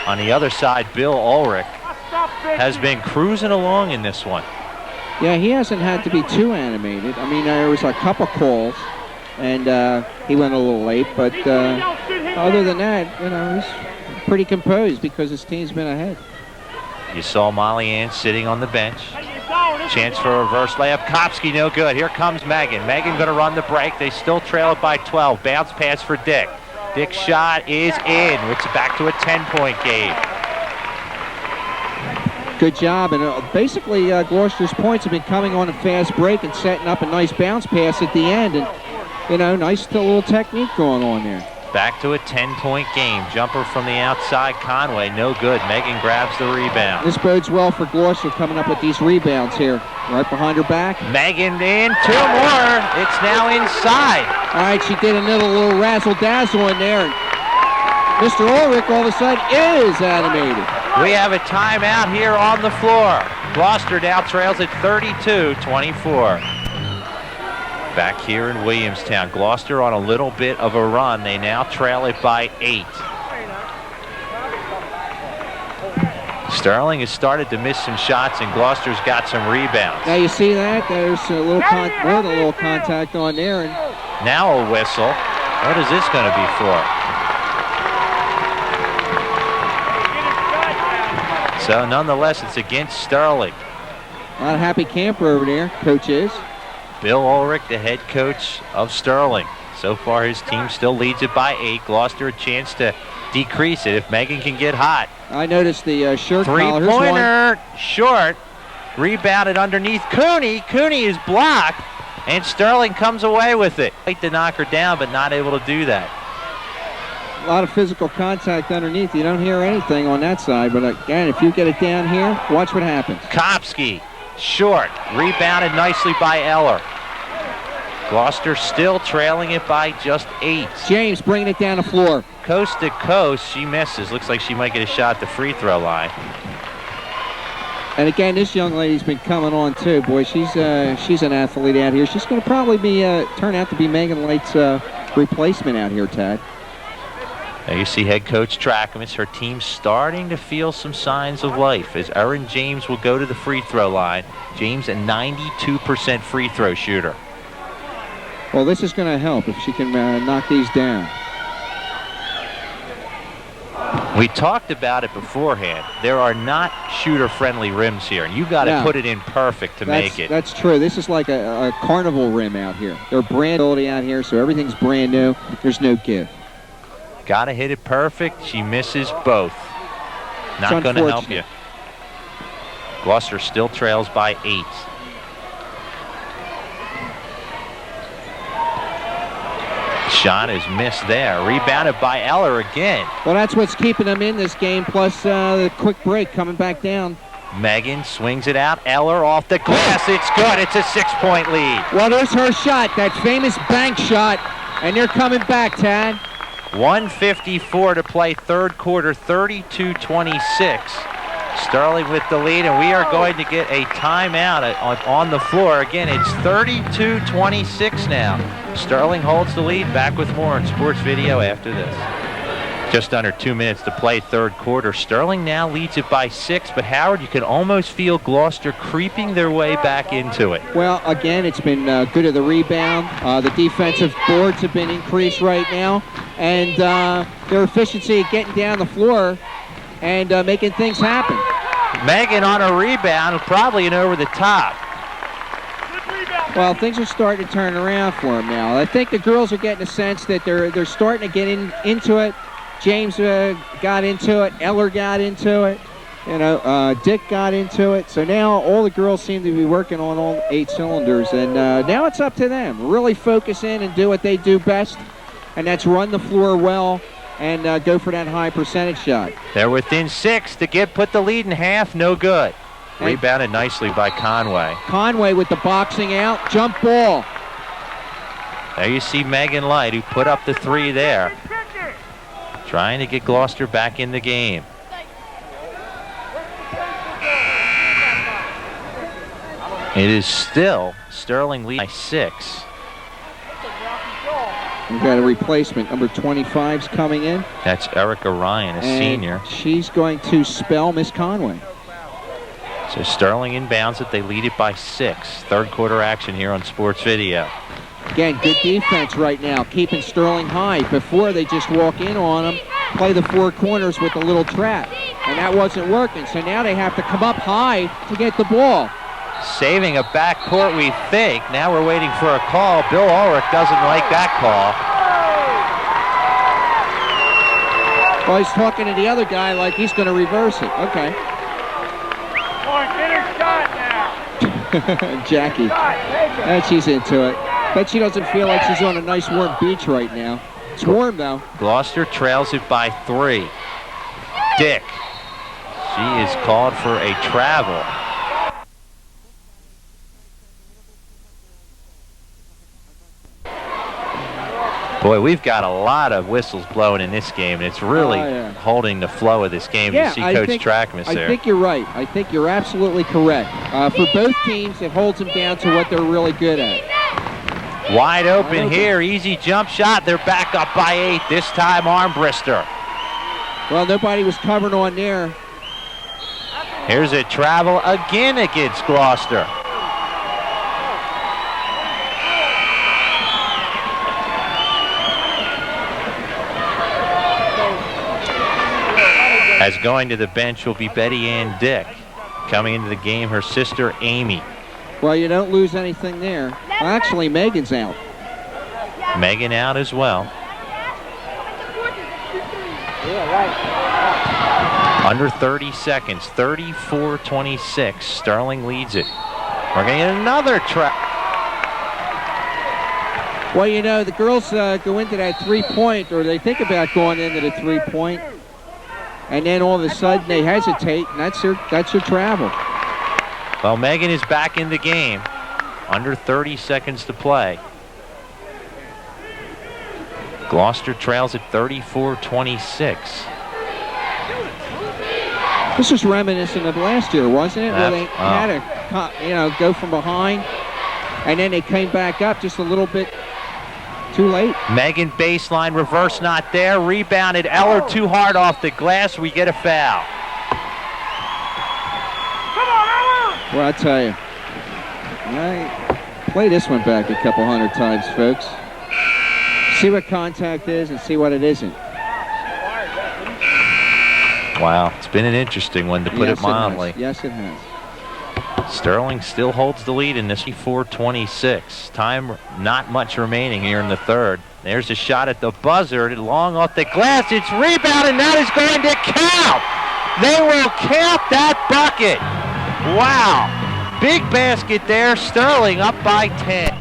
Speaker 1: On the other side, Bill Ulrich has been cruising along in this one.
Speaker 3: Yeah, he hasn't had to be too animated. I mean, there was a couple calls, and he went a little late. But other than that, you know, he's pretty composed because his team's been ahead.
Speaker 1: You saw Molly Ann sitting on the bench. Chance for a reverse layup. Kopsky no good. Here comes Megan. Megan going to run the break. They still trail it by 12. Bounce pass for Dick. Dick's shot is in. It's back to a 10-point game.
Speaker 3: Good job. And basically, Gloucester's points have been coming on a fast break and setting up a nice bounce pass at the end. And, you know, nice little technique going on there.
Speaker 1: Back to a 10-point game. Jumper from the outside. Conway, no good. Megan grabs the rebound.
Speaker 3: This bodes well for Gloucester coming up with these rebounds here. Right behind her back.
Speaker 1: Megan in. 2 more. It's now inside.
Speaker 3: All right, she did another little razzle-dazzle in there. And Mr. Ulrich all of a sudden is animated.
Speaker 1: We have a timeout here on the floor. Gloucester now trails at 32-24. Back here in Williamstown, Gloucester on a little bit of a run. They now trail it by 8. Sterling has started to miss some shots, and Gloucester's got some rebounds.
Speaker 3: Now you see that? There's a little more than a little contact on there. And
Speaker 1: now a whistle. What is this going to be for? So nonetheless, it's against Sterling.
Speaker 3: A lot of happy camper over there, coach is.
Speaker 1: Bill Ulrich, the head coach of Sterling. So far, his team still leads it by 8. Gloucester a chance to decrease it if Megan can get hot.
Speaker 3: I noticed the shirt collar.
Speaker 1: Three-pointer, short. Rebounded underneath Cooney. Cooney is blocked, and Sterling comes away with it. Like to knock her down, but not able to do that.
Speaker 3: A lot of physical contact underneath. You don't hear anything on that side, but again, if you get it down here, watch what happens.
Speaker 1: Kopsky, short. Rebounded nicely by Eller. Gloucester still trailing it by just 8.
Speaker 3: James bringing it down the floor.
Speaker 1: Coast to coast, she misses. Looks like she might get a shot at the free throw line.
Speaker 3: And again, this young lady's been coming on too. Boy, she's an athlete out here. She's going to probably be turn out to be Megan Light's replacement out here, Tad.
Speaker 1: Now you see head coach Trackham. It's her team starting to feel some signs of life as Erin James will go to the free throw line. James, a 92% free throw shooter.
Speaker 3: Well, this is going to help if she can knock these down.
Speaker 1: We talked about it beforehand. There are not shooter-friendly rims here, and you've got to put it in perfect to make it.
Speaker 3: That's true. This is like a carnival rim out here. They're brand new out here, so everything's brand new. There's no give.
Speaker 1: Got to hit it perfect. She misses both. Not going to help you. Gloucester still trails by 8. Shot is missed there. Rebounded by Eller again.
Speaker 3: Well, that's what's keeping them in this game, plus the quick break coming back down.
Speaker 1: Megan swings it out. Eller off the glass. It's good. It's a 6-point lead.
Speaker 3: Well, there's her shot, that famous bank shot, and they're coming back, Tad.
Speaker 1: 1:54 to play, third quarter, 32-26. Sterling with the lead, and we are going to get a timeout on the floor. Again, it's 32-26 now. Sterling holds the lead. Back with more in Sports Video after this. Just under 2 minutes to play, third quarter. Sterling now leads it by 6, but Howard, you can almost feel Gloucester creeping their way back into it.
Speaker 3: Well, again, it's been good at the rebound. The defensive boards have been increased right now, and their efficiency at getting down the floor and making things happen.
Speaker 1: Megan on a rebound, probably an over the top.
Speaker 3: Well, things are starting to turn around for them now. I think the girls are getting a sense that they're starting to get into it. James got into it. Eller got into it. You know, Dick got into it. So now all the girls seem to be working on all 8 cylinders. And now it's up to them. Really focus in and do what they do best. And that's run the floor well and go for that high percentage shot.
Speaker 1: They're within 6 to put the lead in half. No good. Rebounded nicely by Conway.
Speaker 3: Conway with the boxing out. Jump ball.
Speaker 1: There you see Megan Light, who put up the 3 there. Trying to get Gloucester back in the game. It is still Sterling lead by 6.
Speaker 3: We've got a replacement. Number 25's coming in.
Speaker 1: That's Erica Ryan, a senior.
Speaker 3: She's going to spell Miss Conway.
Speaker 1: So Sterling inbounds it. They lead it by 6. Third quarter action here on Sports Video.
Speaker 3: Again, good defense right now, keeping Sterling high. Before, they just walk in on them, play the 4 corners with a little trap. And that wasn't working. So now they have to come up high to get the ball.
Speaker 1: Saving a backcourt, we think. Now we're waiting for a call. Bill Ulrich doesn't like that call.
Speaker 3: Well, he's talking to the other guy like he's going to reverse it. Okay.
Speaker 4: Come on, get her shot now.
Speaker 3: Jackie. And she's into it. Bet she doesn't feel like she's on a nice warm beach right now. It's warm, though.
Speaker 1: Gloucester trails it by 3. Dick. She is called for a travel. Boy, we've got a lot of whistles blowing in this game, and it's really holding the flow of this game.
Speaker 3: Yeah,
Speaker 1: you see Coach Trackmas there.
Speaker 3: I think you're right. I think you're absolutely correct. For both teams, it holds them down to what they're really good at.
Speaker 1: Wide open here, easy jump shot. They're back up by 8. This time, Armbrister.
Speaker 3: Well, nobody was covering on there.
Speaker 1: Here's a travel again against Gloucester. As going to the bench will be Betty Ann Dick. Coming into the game, her sister Amy.
Speaker 3: Well, you don't lose anything there. Well, actually, Megan's out.
Speaker 1: Megan out as well. Under 30 seconds, 34-26. Sterling leads it. We're going to get another trap.
Speaker 3: Well, you know, the girls go into that 3-point, or they think about going into the 3-point. And then all of a sudden they hesitate, and that's your travel.
Speaker 1: Well, Megan is back in the game. Under 30 seconds to play. Gloucester trails at 34-26.
Speaker 3: This was reminiscent of last year, wasn't it? Where they had to, go from behind, and then they came back up just a little bit too late.
Speaker 1: Megan baseline, reverse not there. Rebounded. Eller too hard off the glass. We get a foul.
Speaker 4: Come on, Eller!
Speaker 3: Well, I tell you, play this one back a couple hundred times, folks. See what contact is and see what it isn't.
Speaker 1: Wow, it's been an interesting one, to put it mildly.
Speaker 3: Yes, it has.
Speaker 1: Sterling still holds the lead in this 4:26. Time not much remaining here in the third. There's a shot at the buzzer, long off the glass. It's rebounded, and that is going to count. They will count that bucket. Wow. Big basket there. Sterling up by 10.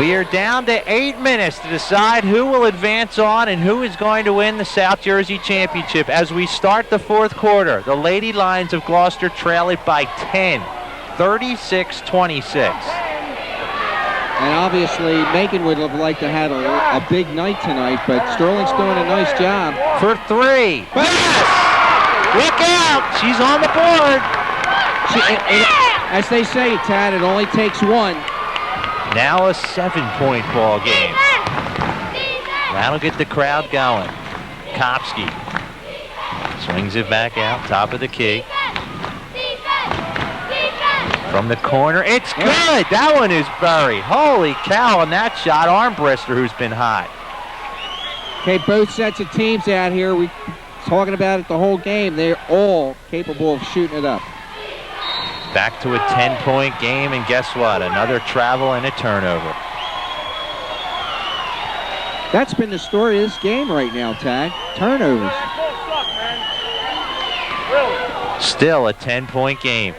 Speaker 1: We are down to 8 minutes to decide who will advance on and who is going to win the South Jersey Championship. As we start the fourth quarter, the Lady Lions of Gloucester trail it by 10. 36-26.
Speaker 3: And obviously, Megan would have liked to have a big night tonight, but Sterling's doing a nice job.
Speaker 1: For 3. Yes! Look out! She's on the board.
Speaker 3: As they say, Tad, it only takes one.
Speaker 1: Now a 7-point ball game. That'll get the crowd going. Kopsky swings it back out, top of the key. From the corner, it's good. That one is buried. Holy cow on that shot. Armbrister, who's been hot.
Speaker 3: Okay, both sets of teams out here, we talking about it the whole game. They're all capable of shooting it up.
Speaker 1: Back to a 10-point game, and guess what? Another travel and a turnover.
Speaker 3: That's been the story of this game right now, Tag. turnovers.
Speaker 1: Still a 10-point game.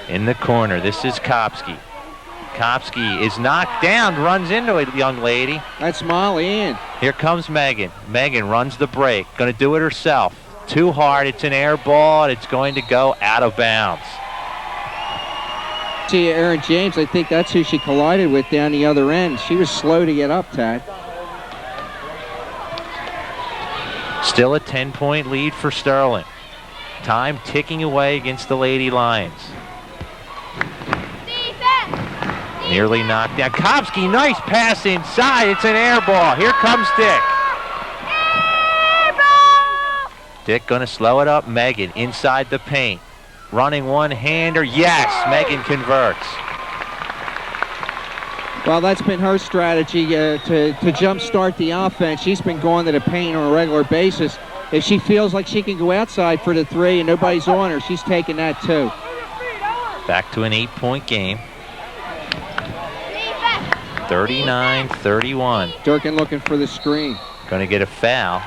Speaker 1: In the corner, this is Kopsky. Kopsky is knocked down, runs into a young lady.
Speaker 3: That's Molly Ann.
Speaker 1: Here comes Megan. Megan runs the break. Going to do it herself. Too hard. It's an air ball, and it's going to go out of bounds.
Speaker 3: See, Aaron James, I think that's who she collided with down the other end. She was slow to get up, Tad.
Speaker 1: Still a 10-point lead for Sterling. Time ticking away against the Lady Lions. Nearly knocked down. Kopsky, nice pass inside. It's an air ball. Here comes Dick. Dick going to slow it up. Megan inside the paint. Running one-hander. Yes, Megan converts.
Speaker 3: Well, that's been her strategy to jumpstart the offense. She's been going to the paint on a regular basis. If she feels like she can go outside for the three and nobody's on her, she's taking that too.
Speaker 1: Back to an 8-point game. 39-31.
Speaker 3: Durkin looking for the screen.
Speaker 1: Going to get a foul.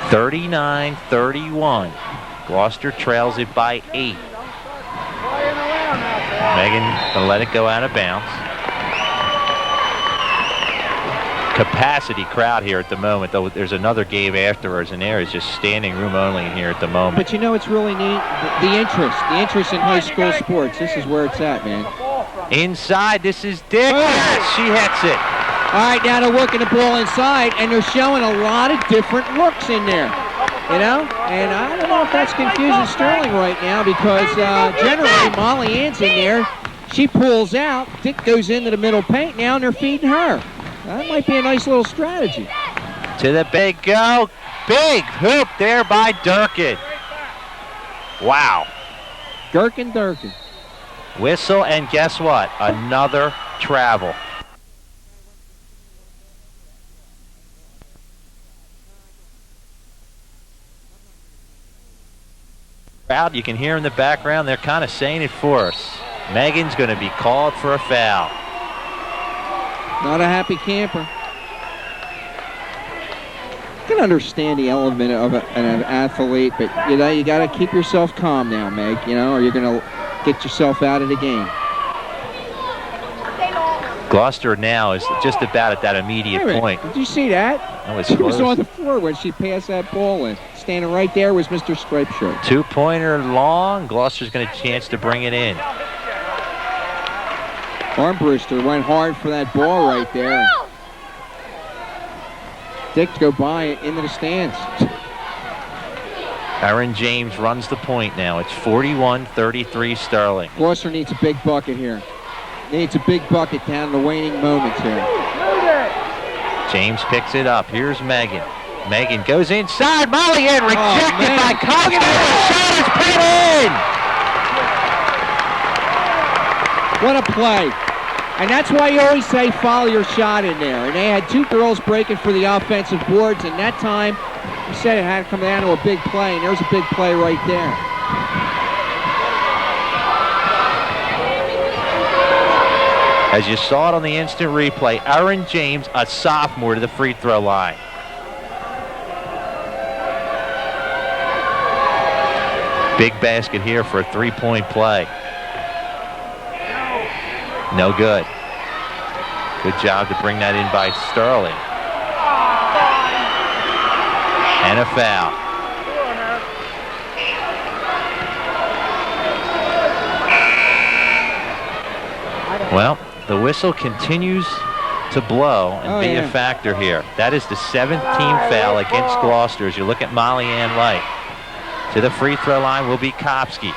Speaker 1: (39-31). Gloucester trails it by 8. Megan gonna let it go out of bounds. Capacity crowd here at the moment, though there's another game afterwards, and there is just standing room only in here at the moment.
Speaker 3: But you know it's really neat? The interest in high school sports. This is where it's at, man.
Speaker 1: Inside, this is Dick. Yes, she hits it.
Speaker 3: All right, now they're working the ball inside, and they're showing a lot of different looks in there. You know, and I don't know if that's confusing Sterling right now because generally Molly Ann's in there. She pulls out. Dick goes into the middle paint now, and they're feeding her. That might be a nice little strategy.
Speaker 1: To the big go. Big hoop there by Durkin. Wow.
Speaker 3: Durkin.
Speaker 1: Whistle, and guess what? Another travel. Crowd, you can hear in the background, they're kind of saying it for us. Megan's going to be called for a foul.
Speaker 3: Not a happy camper. I can understand the element of an athlete, but you know, you got to keep yourself calm now, Meg, you know, or you're going to get yourself out of the game.
Speaker 1: Gloucester now is just about at that immediate point.
Speaker 3: Did you see that?
Speaker 1: That was
Speaker 3: she
Speaker 1: close.
Speaker 3: was on the floor when she passed that ball in. Standing right there was Mr. Striped Shirt.
Speaker 1: 2-pointer long. Gloucester's going to chance to bring it in.
Speaker 3: Armbruster went hard for that ball right there. Dick go by it into the stands.
Speaker 1: Aaron James runs the point now. It's 41-33 Sterling.
Speaker 3: Gloucester needs a big bucket here. Needs a big bucket down in the waning moments here.
Speaker 1: James picks it up. Here's Megan. Megan goes inside. Molly Ann rejected by Cogan. The shot is put in.
Speaker 3: What a play. And that's why you always say follow your shot in there. And they had two girls breaking for the offensive boards. And that time, you said it had to come down to a big play. And there's a big play right there.
Speaker 1: As you saw it on the instant replay, Aaron James, a sophomore, to the free throw line. Big basket here for a 3-point play. No good. Good job to bring that in by Sterling. And a foul. Well, the whistle continues to blow and be a factor here. That is the 7th team foul against Gloucester as you look at Molly Ann Light. To the free throw line will be Kopsky.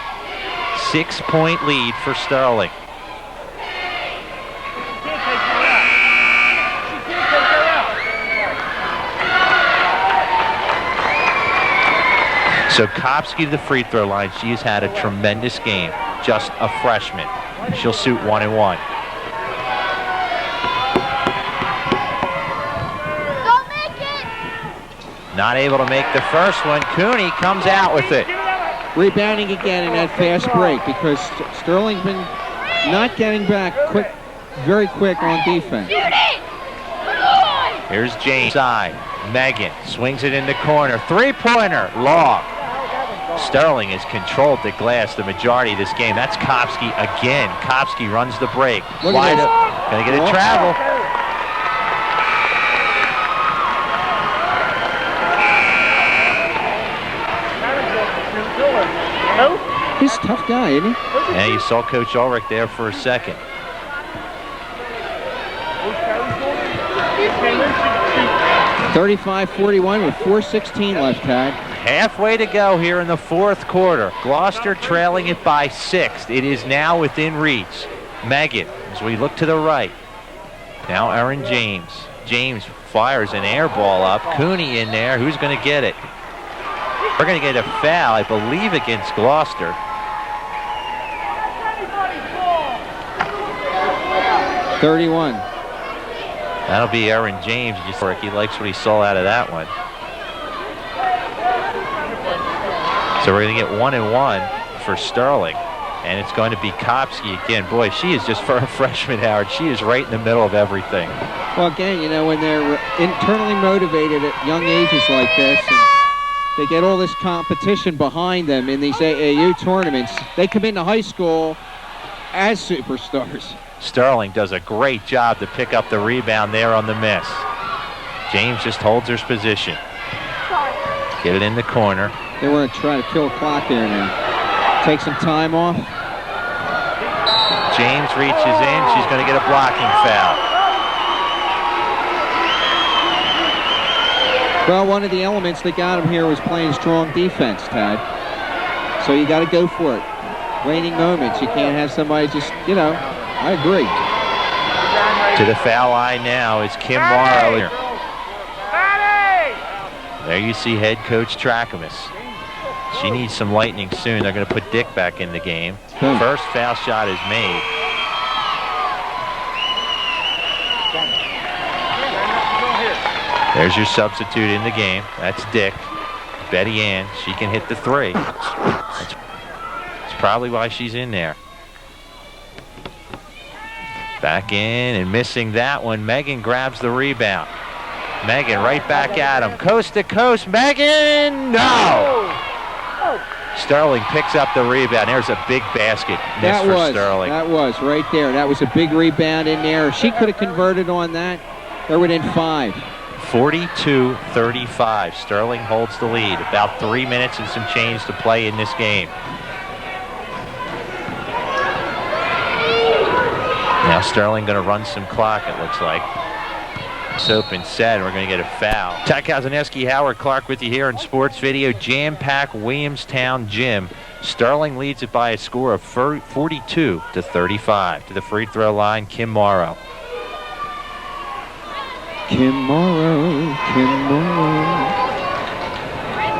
Speaker 1: 6-point lead for Sterling. So Kopsky to the free throw line. She has had a tremendous game. just a freshman. She'll shoot 1 and 1.
Speaker 5: Don't make it!
Speaker 1: Not able to make the first one. Cooney comes out with it.
Speaker 3: Rebounding again in that fast break because Sterling's been not getting back very quick on defense.
Speaker 1: Here's James side. Megan swings it in the corner. Three-pointer, long. Sterling has controlled the glass the majority of this game. That's Kopsky again. Kopsky runs the break. Wide up. Gonna get a travel.
Speaker 3: He's a tough guy, isn't he?
Speaker 1: Yeah, you saw Coach Ulrich there for a second.
Speaker 3: 35-41 with 4:16 left, Tad.
Speaker 1: Halfway to go here in the fourth quarter. Gloucester trailing it by 6. It is now within reach. Megan, as we look to the right. Now Erin James. James fires an air ball up. Cooney in there. Who's going to get it? We're going to get a foul, I believe, against Gloucester.
Speaker 3: 31.
Speaker 1: That'll be Erin James. He likes what he saw out of that one. So we're going to get 1 and 1 for Sterling. And it's going to be Kopsky again. Boy, she is just, for a freshman, Howard, she is right in the middle of everything.
Speaker 3: Well, again, you know, when they're internally motivated at young ages like this, and they get all this competition behind them in these AAU tournaments, they come into high school as superstars.
Speaker 1: Sterling does a great job to pick up the rebound there on the miss. James just holds her position. Get it in the corner.
Speaker 3: They want to try to kill a clock there now. Take some time off.
Speaker 1: James reaches in. She's going to get a blocking foul.
Speaker 3: Well, one of the elements that got him here was playing strong defense, Tad. So you got to go for it. Waning moments. You can't have somebody just, you know, I agree.
Speaker 1: To the foul line now is Kim Morrow. There you see head coach Trakamus. She needs some lightning soon. They're going to put Dick back in the game. First foul shot is made. There's your substitute in the game. That's Dick. Betty Ann. She can hit the three. That's probably why she's in there. Back in and missing that one. Megan grabs the rebound. Megan right back at him. Coast to coast. Megan! No! Sterling picks up the rebound. There's a big basket miss for Sterling.
Speaker 3: That was right there. That was a big rebound in there. If she could have converted on that, they're within 5.
Speaker 1: 42-35. Sterling holds the lead. About 3 minutes and some change to play in this game. Now Sterling going to run some clock, it looks like. It's open set, and we're going to get a foul. Tad Kazaneski, Howard Clark with you here in Sports Video. Jam-packed Williamstown Gym. Sterling leads it by a score of 42-35. To the free throw line, Kim Morrow.
Speaker 3: Kim Morrow, Kim Morrow.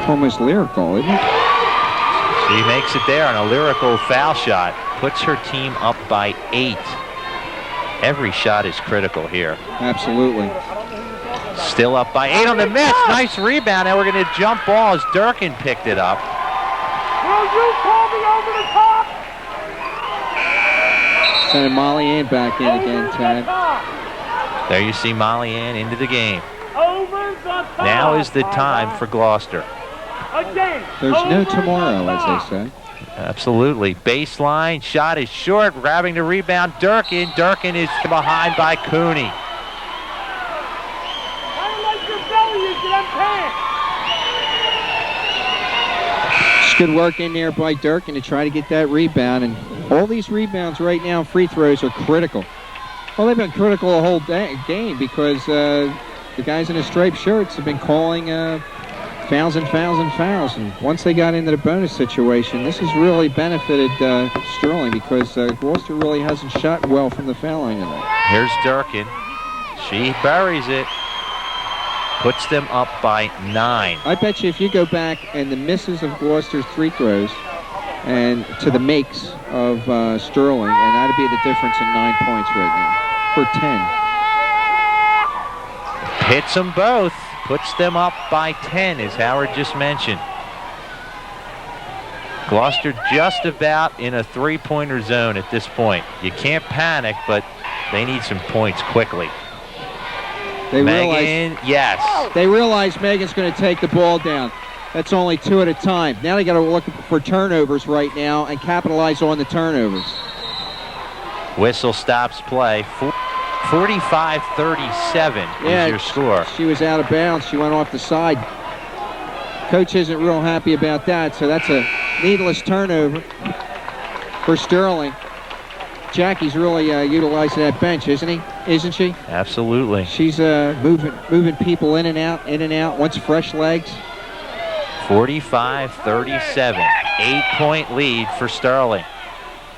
Speaker 3: Almost lyrical, isn't it?
Speaker 1: She makes it there on a lyrical foul shot. Puts her team up by 8. Every shot is critical here.
Speaker 3: Absolutely.
Speaker 1: Still up by 8 on the miss. Nice rebound. Now we're going to jump ball as Durkin picked it up.
Speaker 4: Will you call me over the top?
Speaker 3: Sending Molly Ann back in again, Tad.
Speaker 1: There you see Molly Ann into the game.
Speaker 4: Over the top.
Speaker 1: Now is the time for Gloucester.
Speaker 4: Again.
Speaker 3: There's no tomorrow, as they say.
Speaker 1: Absolutely. Baseline. Shot is short. Grabbing the rebound. Durkin. Durkin is behind by Cooney.
Speaker 4: I like your belly, you get pants.
Speaker 3: It's good work in there by Durkin to try to get that rebound. And all these rebounds right now, free throws, are critical. Well, they've been critical the whole game because the guys in the striped shirts have been calling fouls and fouls and fouls. And once they got into the bonus situation, this has really benefited Sterling because Gloucester really hasn't shot well from the foul line tonight.
Speaker 1: Here's Durkin. She buries it. Puts them up by 9.
Speaker 3: I bet you if you go back and the misses of Gloucester's free throws, and to the makes of Sterling, and that'd be the difference in 9 points right now, for 10.
Speaker 1: Hits them both, puts them up by 10, as Howard just mentioned. Gloucester just about in a three-pointer zone at this point. You can't panic, but they need some points quickly. Megan, yes.
Speaker 3: They realize Megan's going to take the ball down. That's only 2 at a time. Now they got to look for turnovers right now and capitalize on the turnovers.
Speaker 1: Whistle stops play. 45-37 is your score.
Speaker 3: She was out of bounds. She went off the side. Coach isn't real happy about that, so that's a needless turnover for Sterling. Jackie's really utilizing that bench, isn't she?
Speaker 1: Absolutely.
Speaker 3: She's moving people in and out, wants fresh legs.
Speaker 1: 45-37, 8-point lead for Sterling.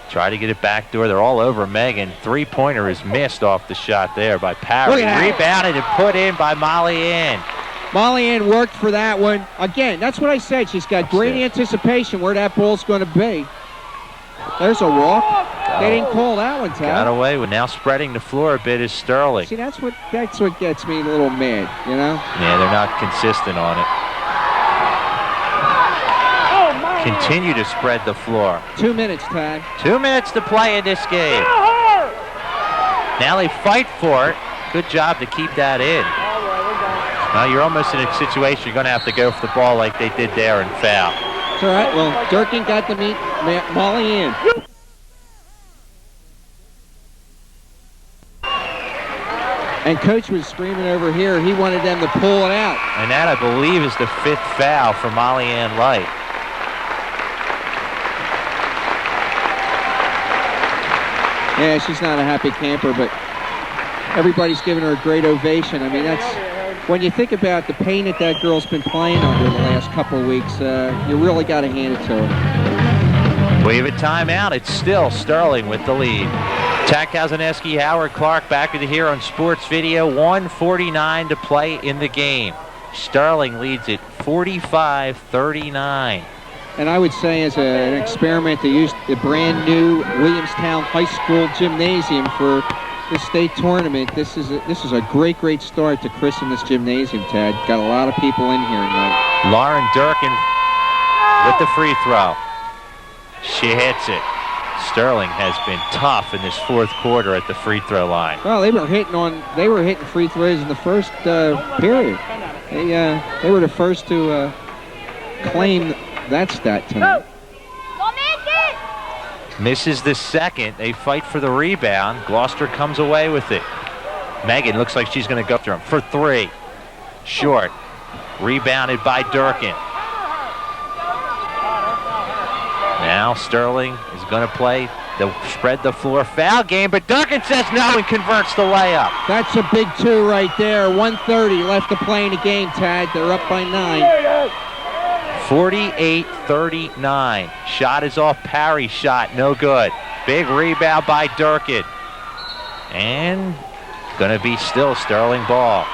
Speaker 1: Try to get it back door. They're all over Megan. Three-pointer is missed off the shot there by Parry. Rebounded and put in by Molly Ann.
Speaker 3: Molly Ann worked for that one. Again, that's what I said. She's got great anticipation where that ball's going to be. There's a walk. They didn't call that one, Tad.
Speaker 1: Got away with now spreading the floor a bit is Sterling.
Speaker 3: See, that's what gets me a little mad, you know?
Speaker 1: Yeah, they're not consistent on it. Continue to spread the floor.
Speaker 3: 2 minutes, Tad.
Speaker 1: 2 minutes to play in this game. Now they fight for it. Good job to keep that in. Now you're almost in a situation you're going to have to go for the ball like they did there and foul.
Speaker 3: It's all right. Well, Durkin got to meet Molly Ann. And Coach was screaming over here. He wanted them to pull it out.
Speaker 1: And that, I believe, is the 5th foul for Molly Ann Light.
Speaker 3: Yeah, she's not a happy camper, but everybody's giving her a great ovation. I mean, that's when you think about the pain that girl's been playing under the last couple of weeks, you really got to hand it to her.
Speaker 1: We have a timeout. It's still Sterling with the lead. Tack Kazaneski, Howard Clark back with you here on Sports Video. 1:49 to play in the game. Sterling leads it 45-39.
Speaker 3: And I would say as an experiment, they used the brand new Williamstown High School gymnasium for the state tournament. This is a great start to christen this gymnasium, Ted. Got a lot of people in here tonight.
Speaker 1: Lauren Durkin with the free throw. She hits it. Sterling has been tough in this fourth quarter at the free throw line.
Speaker 3: Well, they were hitting free throws in the first period. They were the first to claim that stat tonight.
Speaker 1: Misses the second. They fight for the rebound. Gloucester comes away with it. Megan looks like she's going to go through him for three. Short. Rebounded by Durkin. Now Sterling is going to play the spread the floor foul game, but Durkin says no and converts the layup.
Speaker 3: That's a big two right there. 1:30 left to play in the game, Tad. They're up by 9.
Speaker 1: 48-39. Shot is off. Parry shot. No good. Big rebound by Durkin. And going to be still Sterling ball.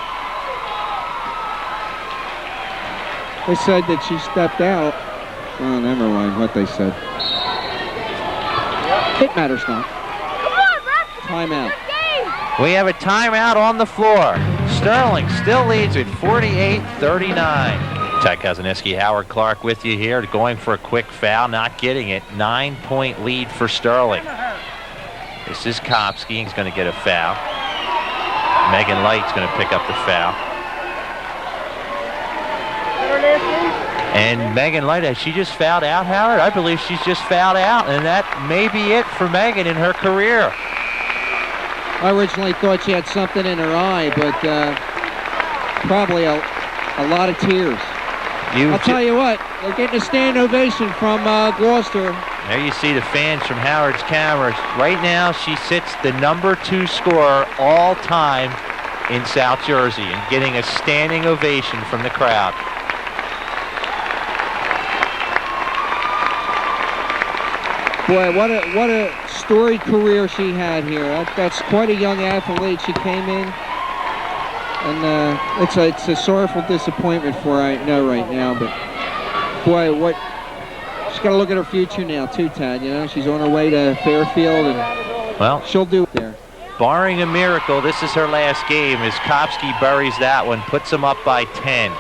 Speaker 3: They said that she stepped out. Oh, never mind what they said. It matters not.
Speaker 5: Come on, ref.
Speaker 3: Timeout.
Speaker 1: We have a timeout on the floor. Sterling still leads at 48-39. Ted Kazaneski, Howard Clark with you here, going for a quick foul, not getting it. 9-point lead for Sterling. This is Kopsky. He's going to get a foul. Megan Light's going to pick up the foul. And Megan Light, has she just fouled out, Howard? I believe she's just fouled out, and that may be it for Megan in her career.
Speaker 3: I originally thought she had something in her eye, but probably a lot of tears. I'll tell you what, they're getting a standing ovation from Gloucester.
Speaker 1: There you see the fans from Howard's cameras. Right now, she sits the #2 scorer all time in South Jersey and getting a standing ovation from the crowd.
Speaker 3: Boy, what a storied career she had here. That's quite a young athlete. She came in, and it's a sorrowful disappointment for her, I know right now. But boy, got to look at her future now, too, Tad. You know, she's on her way to Fairfield, and
Speaker 1: well,
Speaker 3: she'll do it there.
Speaker 1: Barring a miracle, this is her last game as Kopsky buries that one, puts them up by 10.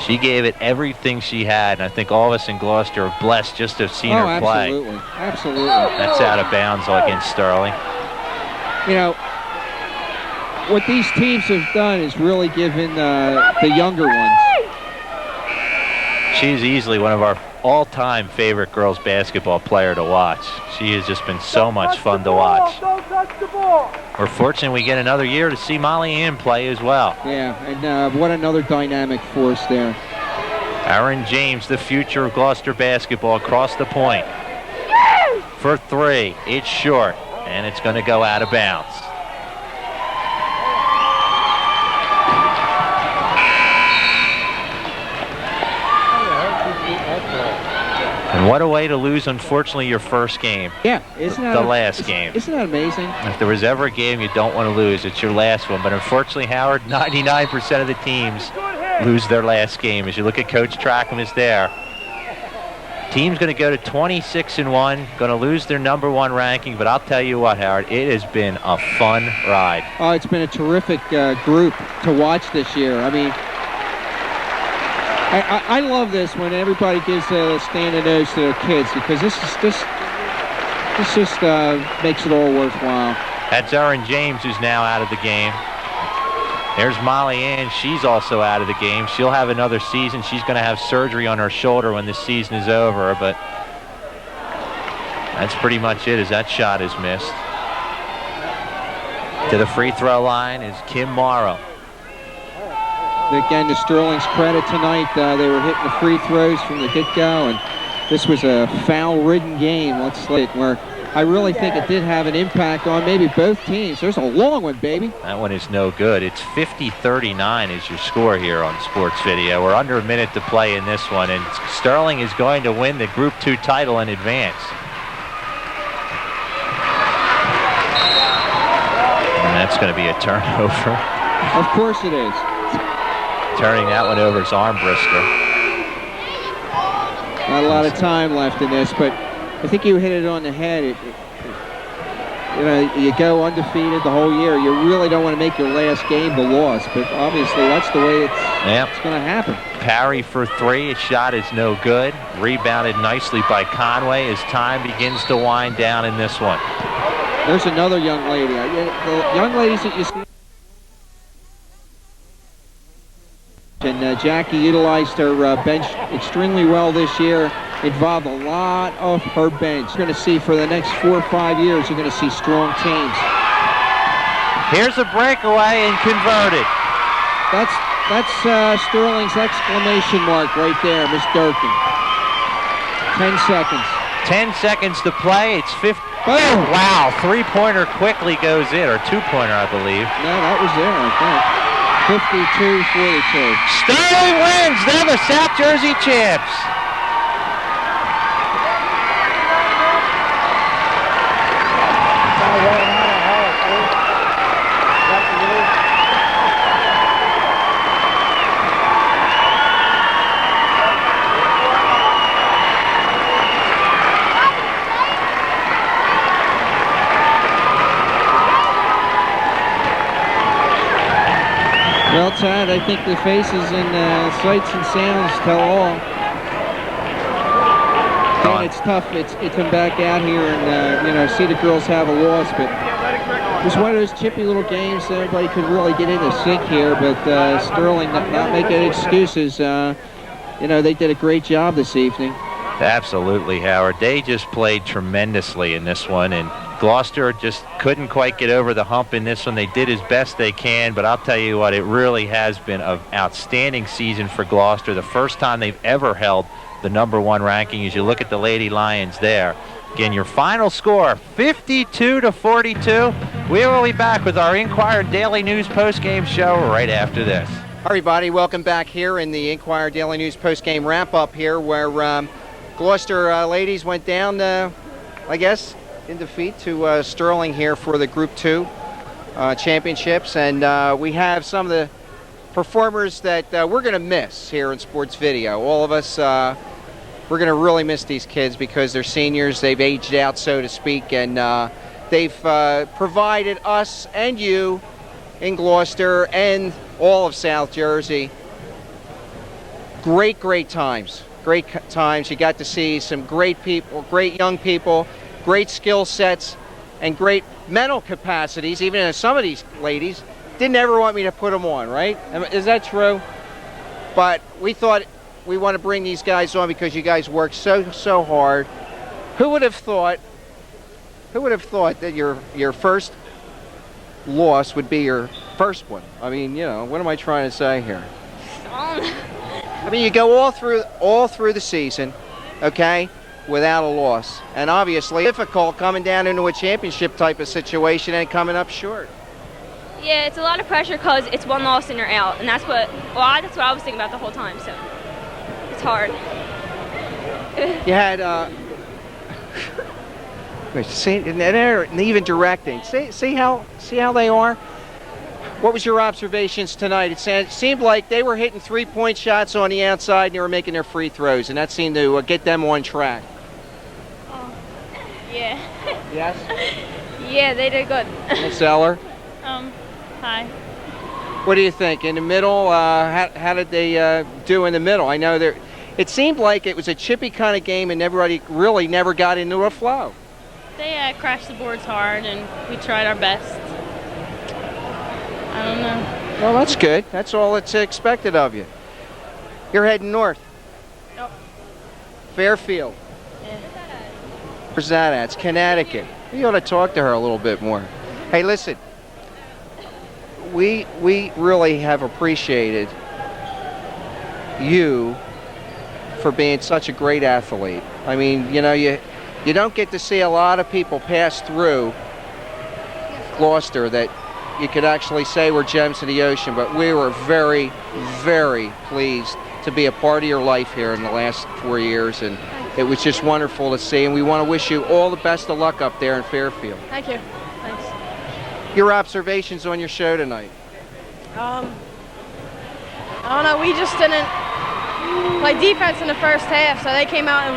Speaker 1: She gave it everything she had, and I think all of us in Gloucester are blessed just to have seen her play.
Speaker 3: Absolutely. Absolutely.
Speaker 1: That's out of bounds against Sterling.
Speaker 3: You know, what these teams have done is really given the younger ones.
Speaker 1: She's easily one of our all-time favorite girls basketball player to watch. She has just been so much fun to watch.
Speaker 4: Don't touch the ball.
Speaker 1: We're fortunate we get another year to see Molly Ann play as well.
Speaker 3: Yeah, and what another dynamic force there.
Speaker 1: Aaron James, the future of Gloucester basketball, across the point. For three, it's short, and it's going to go out of bounds. And what a way to lose, unfortunately, your first game.
Speaker 3: Yeah, isn't that
Speaker 1: the last game.
Speaker 3: Isn't that amazing?
Speaker 1: If there was ever a game you don't want to lose, it's your last one. But unfortunately, Howard, 99% of the teams lose their last game. As you look at Coach Trackham is there. Team's going to go to 26-1, going to lose their #1 ranking. But I'll tell you what, Howard, it has been a fun ride.
Speaker 3: Oh, it's been a terrific group to watch this year. I mean, I love this when everybody gives a standing nose to their kids, because this just makes it all worthwhile.
Speaker 1: That's Erin James, who's now out of the game. There's Molly Ann. She's also out of the game. She'll have another season. She's going to have surgery on her shoulder when this season is over, but that's pretty much it as that shot is missed. To the free throw line is Kim Morrow.
Speaker 3: Again, to Sterling's credit tonight, they were hitting the free throws from the get-go, and this was a foul-ridden game, let's say, where I really think it did have an impact on maybe both teams. There's a long one, baby.
Speaker 1: That one is no good. It's 50-39 is your score here on Sports Video. We're under a minute to play in this one, and Sterling is going to win the Group 2 title in advance. And that's going to be a turnover.
Speaker 3: Of course it is.
Speaker 1: Turning that one over is Armbruster.
Speaker 3: Not a lot of time left in this, but I think you hit it on the head. You know, you go undefeated the whole year. You really don't want to make your last game the loss, but obviously that's the way it's going to happen.
Speaker 1: Parry for three. His shot is no good. Rebounded nicely by Conway as time begins to wind down in this one.
Speaker 3: There's another young lady. The young ladies that you see. And Jackie utilized her bench extremely well this year, involved a lot of her bench. You're going to see for the next 4 or 5 years, you're going to see strong teams.
Speaker 1: Here's a breakaway and converted.
Speaker 3: That's Sterling's exclamation mark right there, Miss Durkin. 10 seconds.
Speaker 1: 10 seconds to play. It's 50.
Speaker 3: Oh,
Speaker 1: wow, three-pointer quickly goes in, or two-pointer, I believe.
Speaker 3: No, that was there, I think. 52-42.
Speaker 1: Sterling wins. They're the South Jersey champs.
Speaker 3: Well, Tad, I think the faces and sights and sounds tell all. And it's tough. It's come back out here and see the girls have a loss, but it was one of those chippy little games that everybody could really get in the sync here. But Sterling not making excuses. They did a great job this evening.
Speaker 1: Absolutely, Howard. They just played tremendously in this one, and Gloucester just couldn't quite get over the hump in this one. They did as best they can, but I'll tell you what, it really has been an outstanding season for Gloucester. The first time they've ever held the #1 ranking as you look at the Lady Lions there. Again, your final score, 52-42. We will be back with our Inquirer Daily News postgame show right after this.
Speaker 3: Hi, everybody. Welcome back here in the Inquirer Daily News postgame wrap-up here, where Gloucester ladies went down, I guess, in defeat to Sterling here for the Group 2 championships. And we have some of the performers that we're going to miss here in sports video. All of us, we're going to really miss these kids because they're seniors. They've aged out, so to speak, and they've provided us and you in Gloucester and all of South Jersey great times. Great times. You got to see some great people, great young people, great skill sets, and great mental capacities. Even some of these ladies didn't ever want me to put them on, right? Is that true? But we thought we want to bring these guys on because you guys work so hard. Who would have thought that your first loss would be your first one? I mean, you know, what am I trying to say here? I mean, you go all through the season, okay, without a loss, and obviously difficult coming down into a championship type of situation and coming up short.
Speaker 6: Yeah, it's a lot of pressure because it's one loss and you're out, and that's what I was thinking about the whole time. So it's hard.
Speaker 3: You had and even directing. See how they are. What was your observations tonight? It seemed like they were hitting three-point shots on the outside and they were making their free throws, and that seemed to get them on track.
Speaker 6: Oh, yeah.
Speaker 3: Yes?
Speaker 6: Yeah, they did good.
Speaker 3: Miss Eller?
Speaker 6: Hi.
Speaker 3: What do you think? In the middle, how did they do in the middle? I know it seemed like it was a chippy kind of game and everybody really never got into a flow.
Speaker 7: They crashed the boards hard and we tried our best. I don't know.
Speaker 3: Well, that's good. That's all that's expected of you. You're heading north.
Speaker 7: Yep.
Speaker 3: Fairfield.
Speaker 7: Yeah.
Speaker 3: Where's that at? It's Connecticut. You ought to talk to her a little bit more. Hey, listen. We really have appreciated you for being such a great athlete. I mean, you know, you don't get to see a lot of people pass through Gloucester that you could actually say were gems in the ocean, but we were very, very pleased to be a part of your life here in the last 4 years, and it was just wonderful to see, and we want to wish you all the best of luck up there in Fairfield.
Speaker 7: Thank you. Thanks.
Speaker 3: Your observations on your show tonight?
Speaker 7: I don't know. We just didn't play defense in the first half, so they came out and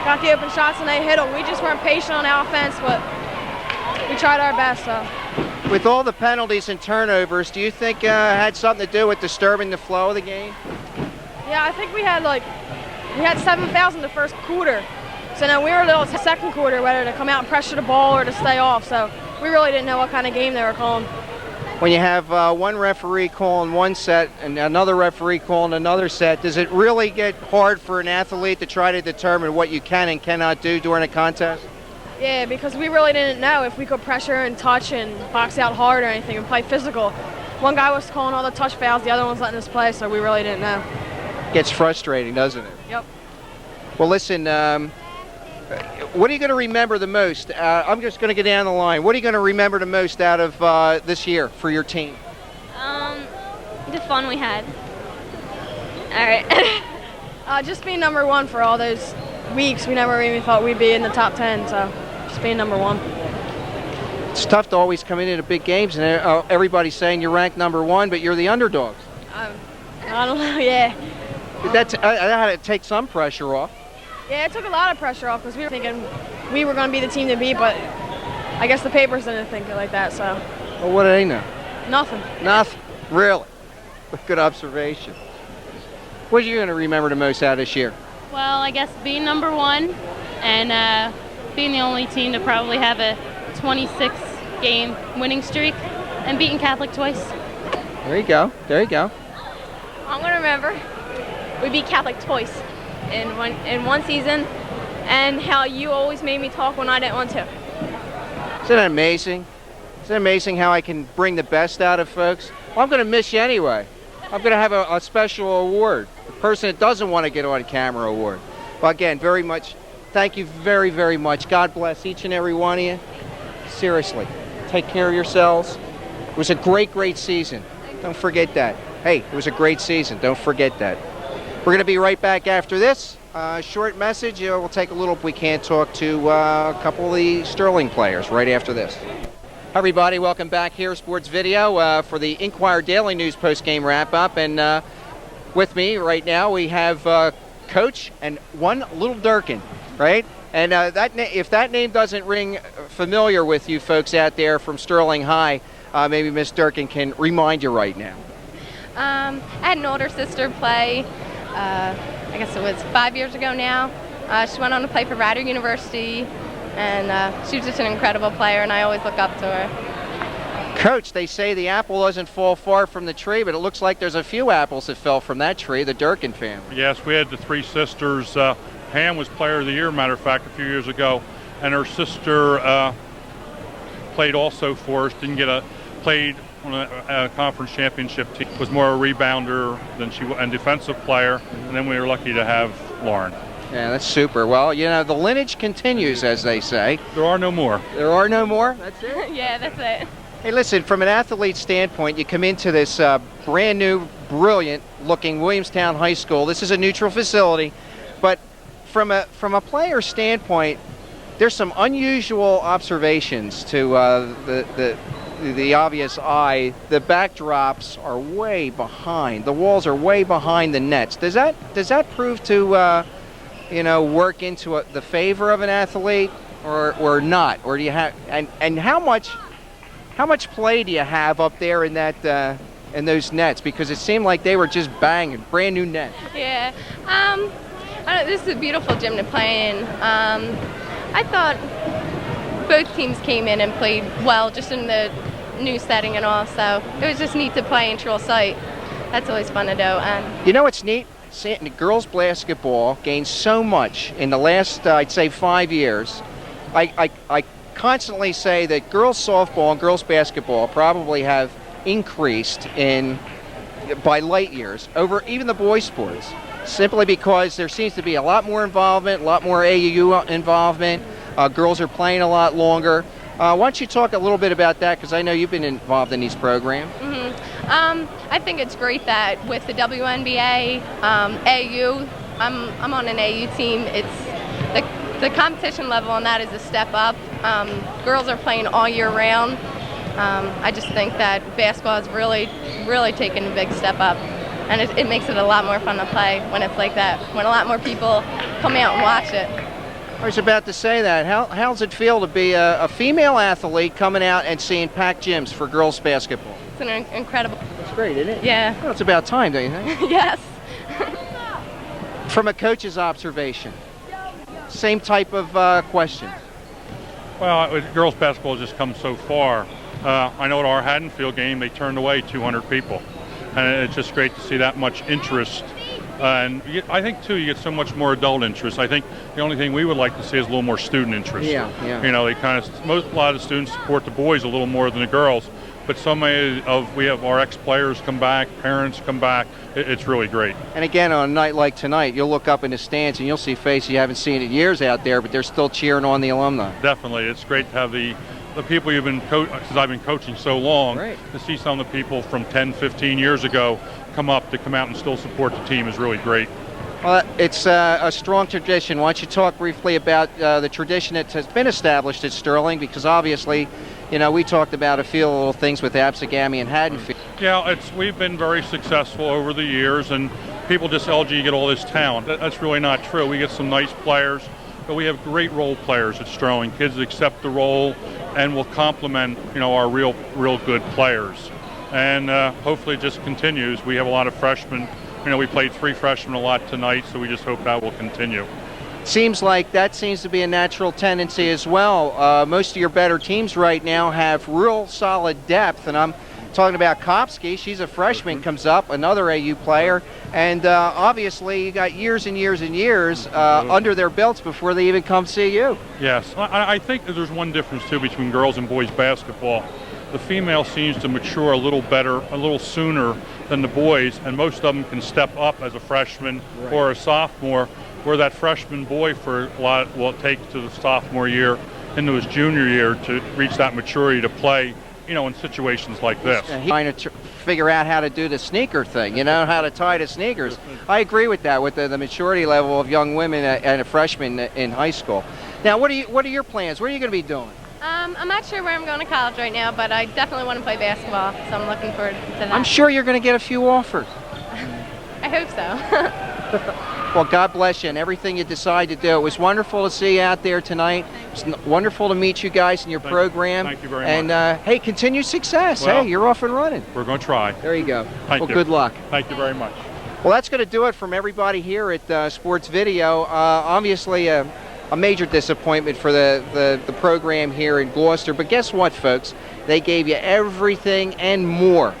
Speaker 7: got the open shots and they hit them. We just weren't patient on offense, but we tried our best. So.
Speaker 3: With all the penalties and turnovers, do you think had something to do with disturbing the flow of the game?
Speaker 7: Yeah, I think we had 7 fouls in the first quarter. So now we were a little second quarter whether to come out and pressure the ball or to stay off. So we really didn't know what kind of game they were calling.
Speaker 3: When you have one referee calling one set and another referee calling another set, does it really get hard for an athlete to try to determine what you can and cannot do during a contest?
Speaker 7: Yeah, because we really didn't know if we could pressure and touch and box out hard or anything and play physical. One guy was calling all the touch fouls, the other one's letting us play, so we really didn't know.
Speaker 3: Gets frustrating, doesn't it?
Speaker 7: Yep.
Speaker 3: Well, listen, what are you going to remember the most? I'm just going to get down the line. What are you going to remember the most out of this year for your team?
Speaker 6: The fun we had. All right.
Speaker 7: Just being number one for all those weeks. We never even thought we'd be in the top 10, so just being number one.
Speaker 3: It's tough to always come into big games, and everybody's saying you're ranked number one, but you're the underdogs.
Speaker 7: I don't know, yeah.
Speaker 3: That had to take some pressure off.
Speaker 7: Yeah, it took a lot of pressure off because we were thinking we were going to be the team to beat, but I guess the papers didn't think it like that, so.
Speaker 3: Well, what do they know?
Speaker 7: Nothing.
Speaker 3: Nothing? Really? Good observation. What are you going to remember the most out of this year?
Speaker 7: Well, I guess being number one and being the only team to probably have a 26-game winning streak and beating Catholic twice.
Speaker 3: There you go. There you go.
Speaker 6: I'm going to remember we beat Catholic twice in one season, and how you always made me talk when I didn't want to.
Speaker 3: Isn't that amazing? Isn't it amazing how I can bring the best out of folks? Well, I'm going to miss you anyway. I'm going to have a special award. The person that doesn't want to get on camera award. Well, again, very much, thank you very, very much. God bless each and every one of you. Seriously, take care of yourselves. It was a great, great season. Don't forget that. Hey, it was a great season. Don't forget that. We're going to be right back after this. Short message. We'll take a little, if we can't, talk to a couple of the Sterling players right after this. Hi everybody, welcome back here, Sports Video, for the Inquirer Daily News post-game wrap-up. And with me right now we have Coach and one little Durkin, right? And if that name doesn't ring familiar with you folks out there from Sterling High, maybe Miss Durkin can remind you right now.
Speaker 6: I had an older sister play, I guess it was 5 years ago now. She went on to play for Rider University, and she was just an incredible player, and I always look up to her.
Speaker 3: Coach, they say the apple doesn't fall far from the tree, but it looks like there's a few apples that fell from that tree, the Durkin family.
Speaker 8: Yes, we had the three sisters. Pam was Player of the Year, matter of fact, a few years ago, and her sister played also for us, played on a conference championship team, was more a rebounder than and defensive player, and then we were lucky to have Lauren.
Speaker 3: Yeah, that's super. Well, you know, the lineage continues, as they say.
Speaker 8: There are no more.
Speaker 3: There are no more? That's it?
Speaker 6: Yeah, that's it.
Speaker 3: Hey, listen, from an athlete standpoint, you come into this brand new, brilliant-looking Williamstown High School. This is a neutral facility, but from a player standpoint, there's some unusual observations to the obvious eye. The backdrops are way behind. The walls are way behind the nets. Does that prove to work into the favor of an athlete, or not? Or do you have and how much play do you have up there in that in those nets? Because it seemed like they were just banging, brand new nets.
Speaker 6: Yeah. This is a beautiful gym to play in. I thought both teams came in and played well, just in the new setting and all. So it was just neat to play in Trill Site. That's always fun to do.
Speaker 3: You know what's neat? Girls basketball gained so much in the last, I'd say, 5 years. I constantly say that girls softball and girls basketball probably have increased by light years over even the boys' sports, simply because there seems to be a lot more involvement, a lot more AAU involvement. Girls are playing a lot longer. Why don't you talk a little bit about that, because I know you've been involved in these programs.
Speaker 6: Mm-hmm. I think it's great that with the WNBA, AU, I'm on an AU team. It's the competition level on that is a step up. Girls are playing all year round. I just think that basketball has really taken a big step up, and it makes it a lot more fun to play when it's like that, when a lot more people come out and watch it.
Speaker 3: I was about to say that. How does it feel to be a female athlete coming out and seeing packed gyms for girls basketball?
Speaker 6: It's an incredible.
Speaker 3: It's great, isn't it?
Speaker 6: Yeah.
Speaker 3: Well, it's about time, don't you think?
Speaker 6: Yes.
Speaker 3: From a coach's observation, same type of question.
Speaker 8: Well, girls basketball has just come so far. I know at our Haddonfield game, they turned away 200 people. And it's just great to see that much interest. And I think, too, you get so much more adult interest. I think the only thing we would like to see is a little more student interest.
Speaker 3: Yeah.
Speaker 8: You know, a lot of the students support the boys a little more than the girls. But we have our ex-players come back, parents come back. It's really great.
Speaker 3: And again, on a night like tonight, you'll look up in the stands and you'll see faces you haven't seen in years out there, but they're still cheering on the alumni.
Speaker 8: Definitely. It's great to have the people you've been since I've been coaching so long,
Speaker 3: right,
Speaker 8: to see some of the people from 10, 15 years ago come out and still support the team is really great.
Speaker 3: Well, it's a strong tradition. Why don't you talk briefly about the tradition that has been established at Sterling? Because obviously, you know, we talked about a few little things with Absegami and Haddonfield.
Speaker 8: Yeah, we've been very successful over the years, and people just tell you get all this talent. That's really not true. We get some nice players, but we have great role players at Sterling. Kids that accept the role and will complement, our real good players. And hopefully it just continues. We have a lot of freshmen. We played 3 freshmen a lot tonight, so we just hope that will continue.
Speaker 3: Seems like that seems to be a natural tendency as well. Most of your better teams right now have real solid depth, and I'm talking about Kopsky. She's a freshman, comes up, another AU player, and obviously you got years and years and years under their belts before they even come see you.
Speaker 8: Yes, I think that there's one difference too between girls and boys basketball. The female seems to mature a little better, a little sooner than the boys, and most of them can step up as a freshman or a sophomore, where that freshman boy for a lot will take to the sophomore year into his junior year to reach that maturity to play, in situations like this.
Speaker 3: He's trying to figure out how to do the sneaker thing, how to tie the sneakers. I agree with that, with the maturity level of young women and a freshman in high school. Now, what are your plans? What are you going to be doing?
Speaker 6: I'm not sure where I'm going to college right now, but I definitely want to play basketball, so I'm looking forward to that.
Speaker 3: I'm sure you're going to get a few offers.
Speaker 6: I hope so.
Speaker 3: Well, God bless you and everything you decide to do. It was wonderful to see you out there tonight. It's wonderful to meet you guys in your program.
Speaker 8: Thank you very
Speaker 3: much. And hey, continued success.
Speaker 8: Well,
Speaker 3: hey, you're off and running.
Speaker 8: We're going to try.
Speaker 3: There you go.
Speaker 8: Thank you.
Speaker 3: Good luck.
Speaker 8: Thank you very much.
Speaker 3: Well, that's going to do it from everybody here at Sports Video. Obviously, a major disappointment for the program here in Gloucester. But guess what, folks? They gave you everything and more